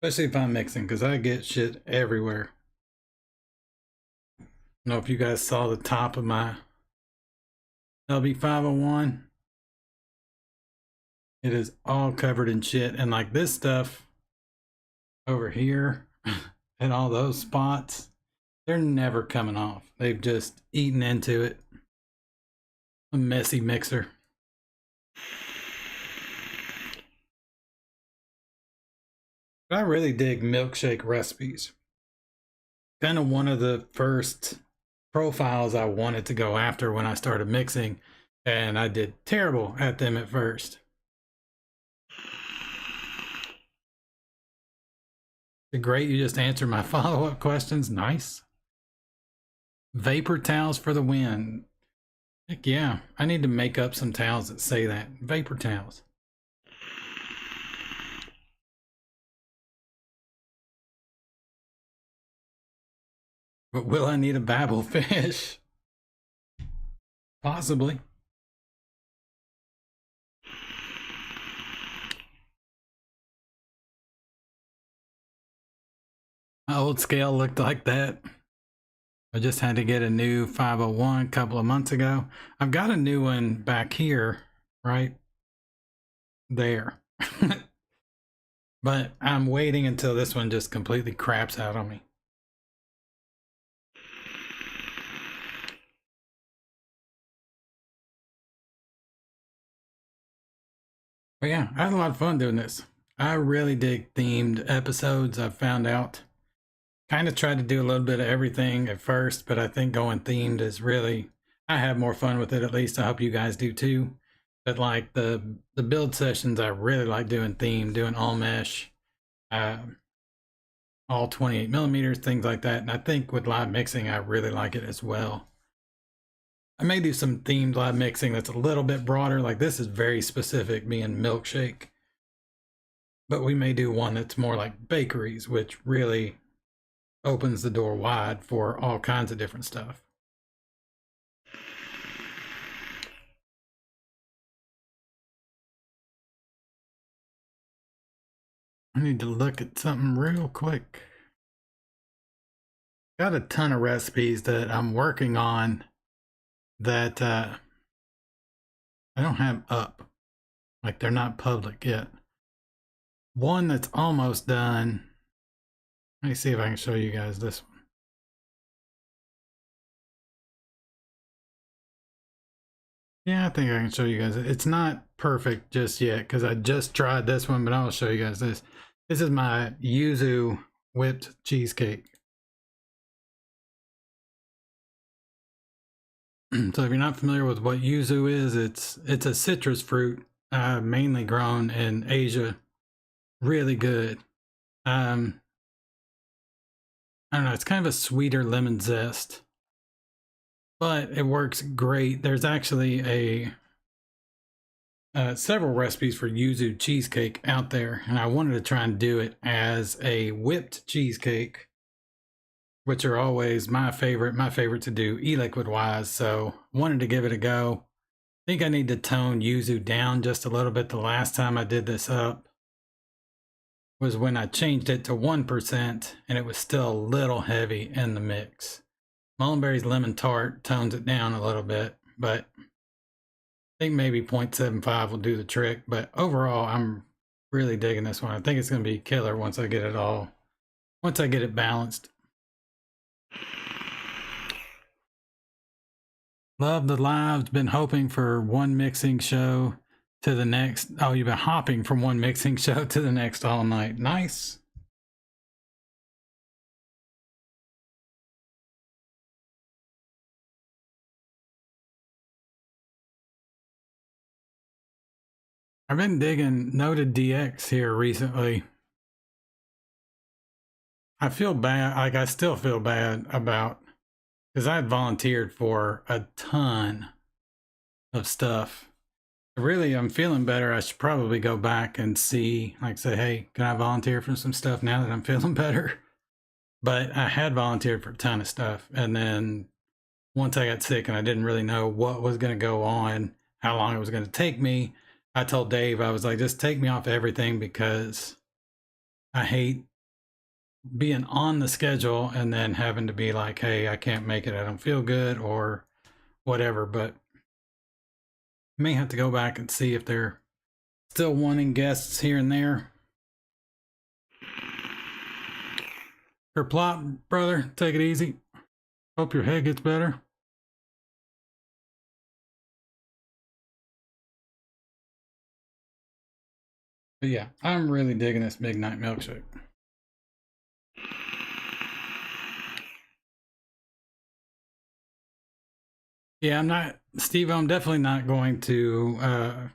Especially if I'm mixing, because I get shit everywhere. I don't know if you guys saw the top of my LB501. It is all covered in shit. And like this stuff over here and all those spots, they're never coming off. They've just eaten into it. A messy mixer. But I really dig milkshake recipes. Kind of one of the first profiles I wanted to go after when I started mixing, and I did terrible at them at first. Great, you just answered my follow-up questions. Nice. Vapor towels for the win. Heck yeah, I need to make up some towels that say that. Vapor towels. But will I need a babble fish? Possibly. My old scale looked like that. I just had to get a new 501 a couple of months ago. I've got a new one back here, right there. But I'm waiting until this one just completely craps out on me. But yeah, I had a lot of fun doing this. I really dig themed episodes. I've found out. Kind of tried to do a little bit of everything at first, but I think going themed is really, I have more fun with it. At least I hope you guys do too. But like the build sessions, I really like doing themed, doing all mesh, all 28 millimeters, things like that. And I think with live mixing, I really like it as well. I may do some themed live mixing that's a little bit broader. Like this is very specific, being milkshake. But we may do one that's more like bakeries, which really opens the door wide for all kinds of different stuff. I need to look at something real quick. Got a ton of recipes that I'm working on that I don't have up. Like they're not public yet. One that's almost done. Let me see if I can show you guys this one. Yeah, I think I can show you guys. It's not perfect just yet because I just tried this one, but I'll show you guys this. This is my yuzu whipped cheesecake. So if you're not familiar with what yuzu is, it's a citrus fruit, mainly grown in Asia. Really good. I don't know. It's kind of a sweeter lemon zest, but it works great. There's actually several recipes for yuzu cheesecake out there, and I wanted to try and do it as a whipped cheesecake, which are always my favorite to do e-liquid wise. So wanted to give it a go. I think I need to tone yuzu down just a little bit. The last time I did this up was when I changed it to 1% and it was still a little heavy in the mix. Mullenberry's lemon tart tones it down a little bit, but I think maybe 0.75 will do the trick. But overall, I'm really digging this one. I think it's going to be killer once I get it balanced. Love the lives. Been hoping for one mixing show to the next. Oh, you've been hopping from one mixing show to the next all night. Nice. I've been digging Noted DX here recently. I feel bad. Like I still feel bad about, because I had volunteered for a ton of stuff. Really, I'm feeling better. I should probably go back and see, like say, hey, can I volunteer for some stuff now that I'm feeling better? But I had volunteered for a ton of stuff. And then once I got sick and I didn't really know what was going to go on, how long it was going to take me, I told Dave, I was like, just take me off everything because I hate being on the schedule and then having to be like, hey, I can't make it. I don't feel good or whatever. But May have to go back and see if they're still wanting guests here and there. Her plot, brother, take it easy. Hope your head gets better. But yeah, I'm really digging this midnight milkshake. Yeah, I'm not, Steve, I'm definitely not going to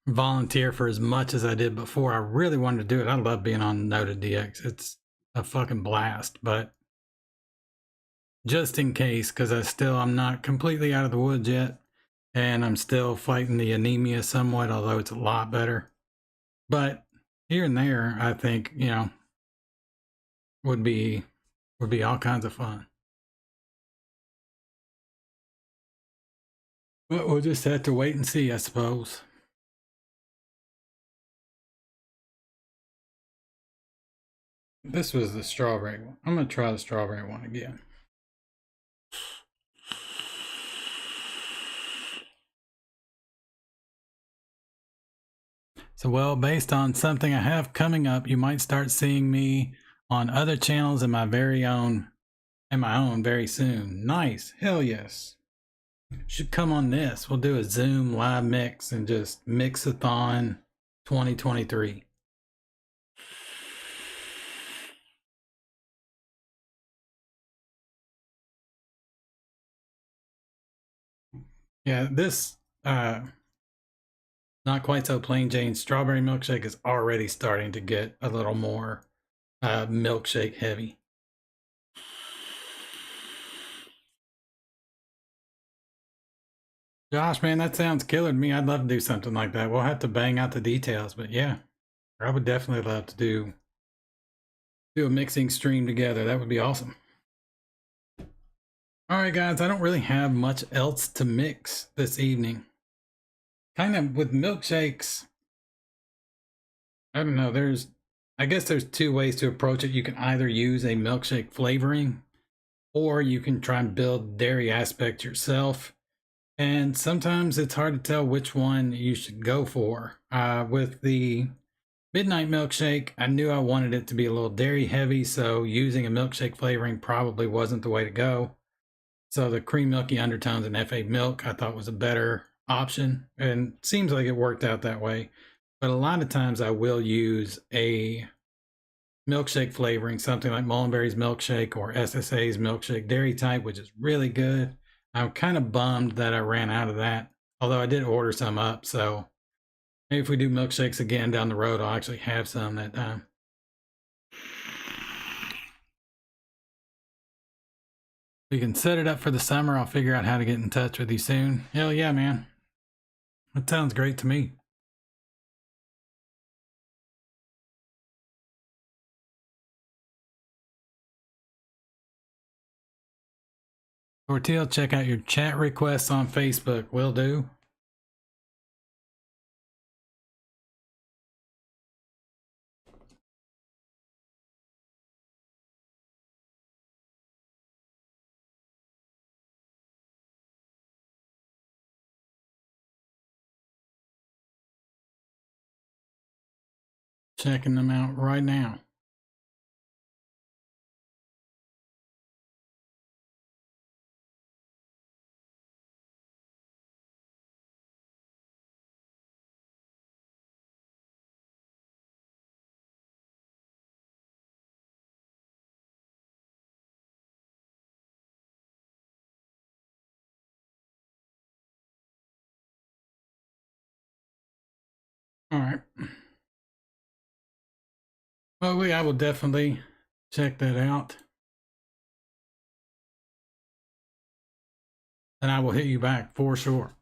volunteer for as much as I did before. I really wanted to do it. I love being on Noted DX. It's a fucking blast, but just in case, because I'm not completely out of the woods yet, and I'm still fighting the anemia somewhat, although it's a lot better. But here and there, I think, you know, would be all kinds of fun. But we'll just have to wait and see, I suppose. This was the strawberry one. I'm going to try the strawberry one again. So, well, based on something I have coming up, you might start seeing me on other channels in my own very soon. Nice. Hell yes. Should come on this. We'll do a Zoom live mix and just mix-a-thon 2023. Yeah, this not quite so plain Jane strawberry milkshake is already starting to get a little more milkshake heavy. Josh, man, that sounds killer to me. I'd love to do something like that. We'll have to bang out the details, but yeah, I would definitely love to do a mixing stream together. That would be awesome. All right, guys, I don't really have much else to mix this evening. Kind of with milkshakes, I don't know, I guess there's two ways to approach it. You can either use a milkshake flavoring, or you can try and build dairy aspect yourself. And sometimes it's hard to tell which one you should go for. With the midnight milkshake, I knew I wanted it to be a little dairy heavy, so using a milkshake flavoring probably wasn't the way to go. So the cream milky undertones in FA milk I thought was a better option, and seems like it worked out that way. But a lot of times I will use a milkshake flavoring, something like Mullenberry's milkshake or SSA's milkshake dairy type, which is really good. I'm kind of bummed that I ran out of that, although I did order some up, so maybe if we do milkshakes again down the road, I'll actually have some that time. We can set it up for the summer. I'll figure out how to get in touch with you soon. Hell yeah, man. That sounds great to me. Sorteal, check out your chat requests on Facebook. Will do. Checking them out right now. All right. Well, I will definitely check that out. And I will hit you back for sure.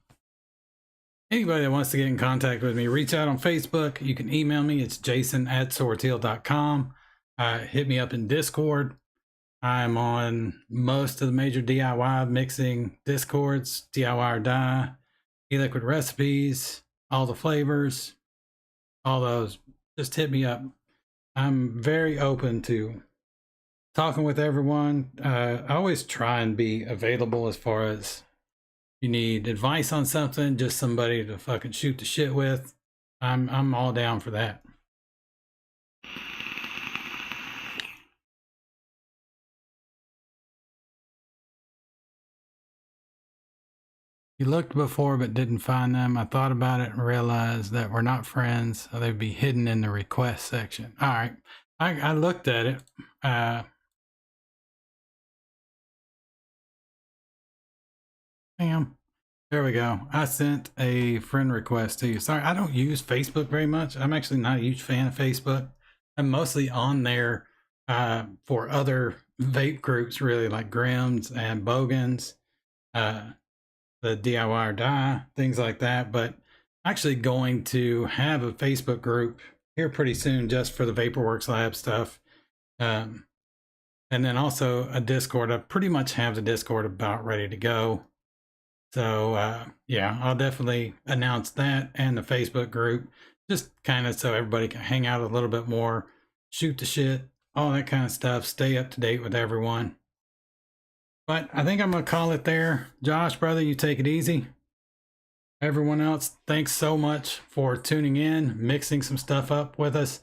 Anybody that wants to get in contact with me, reach out on Facebook. You can email me. It's jason@sorteal.com. Hit me up in Discord. I'm on most of the major DIY mixing Discords, DIY or Die, e-liquid recipes, all the flavors, all those. Just hit me up. I'm very open to talking with everyone. I always try and be available as far as, you need advice on something, just somebody to fucking shoot the shit with, I'm all down for that. You looked before but didn't find them. I thought about it and realized that we're not friends, so they'd be hidden in the request section. All right, I looked at it. Bam. There we go. I sent a friend request to you. Sorry, I don't use Facebook very much. I'm actually not a huge fan of Facebook. I'm mostly on there for other vape groups, really, like Grimm's and Bogans, the DIY or Die, things like that. But actually going to have a Facebook group here pretty soon just for the Vaporworks Lab stuff. And then also a Discord. I pretty much have the Discord about ready to go. So yeah, I'll definitely announce that and the Facebook group, just kind of so everybody can hang out a little bit more, shoot the shit, all that kind of stuff, stay up to date with everyone. But I think I'm going to call it there. Josh, brother, you take it easy. Everyone else, thanks so much for tuning in, mixing some stuff up with us.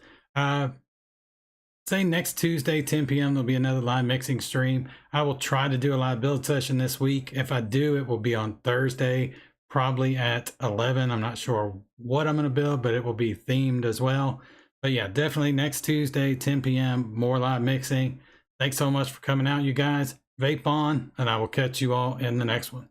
Say next Tuesday, 10 p.m. there'll be another live mixing stream. I will try to do a live build session this week. If I do, it will be on Thursday, probably at 11. I'm not sure what I'm going to build, but it will be themed as well. But yeah, definitely next Tuesday, 10 p.m., more live mixing. Thanks so much for coming out, you guys. Vape on, and I will catch you all in the next one.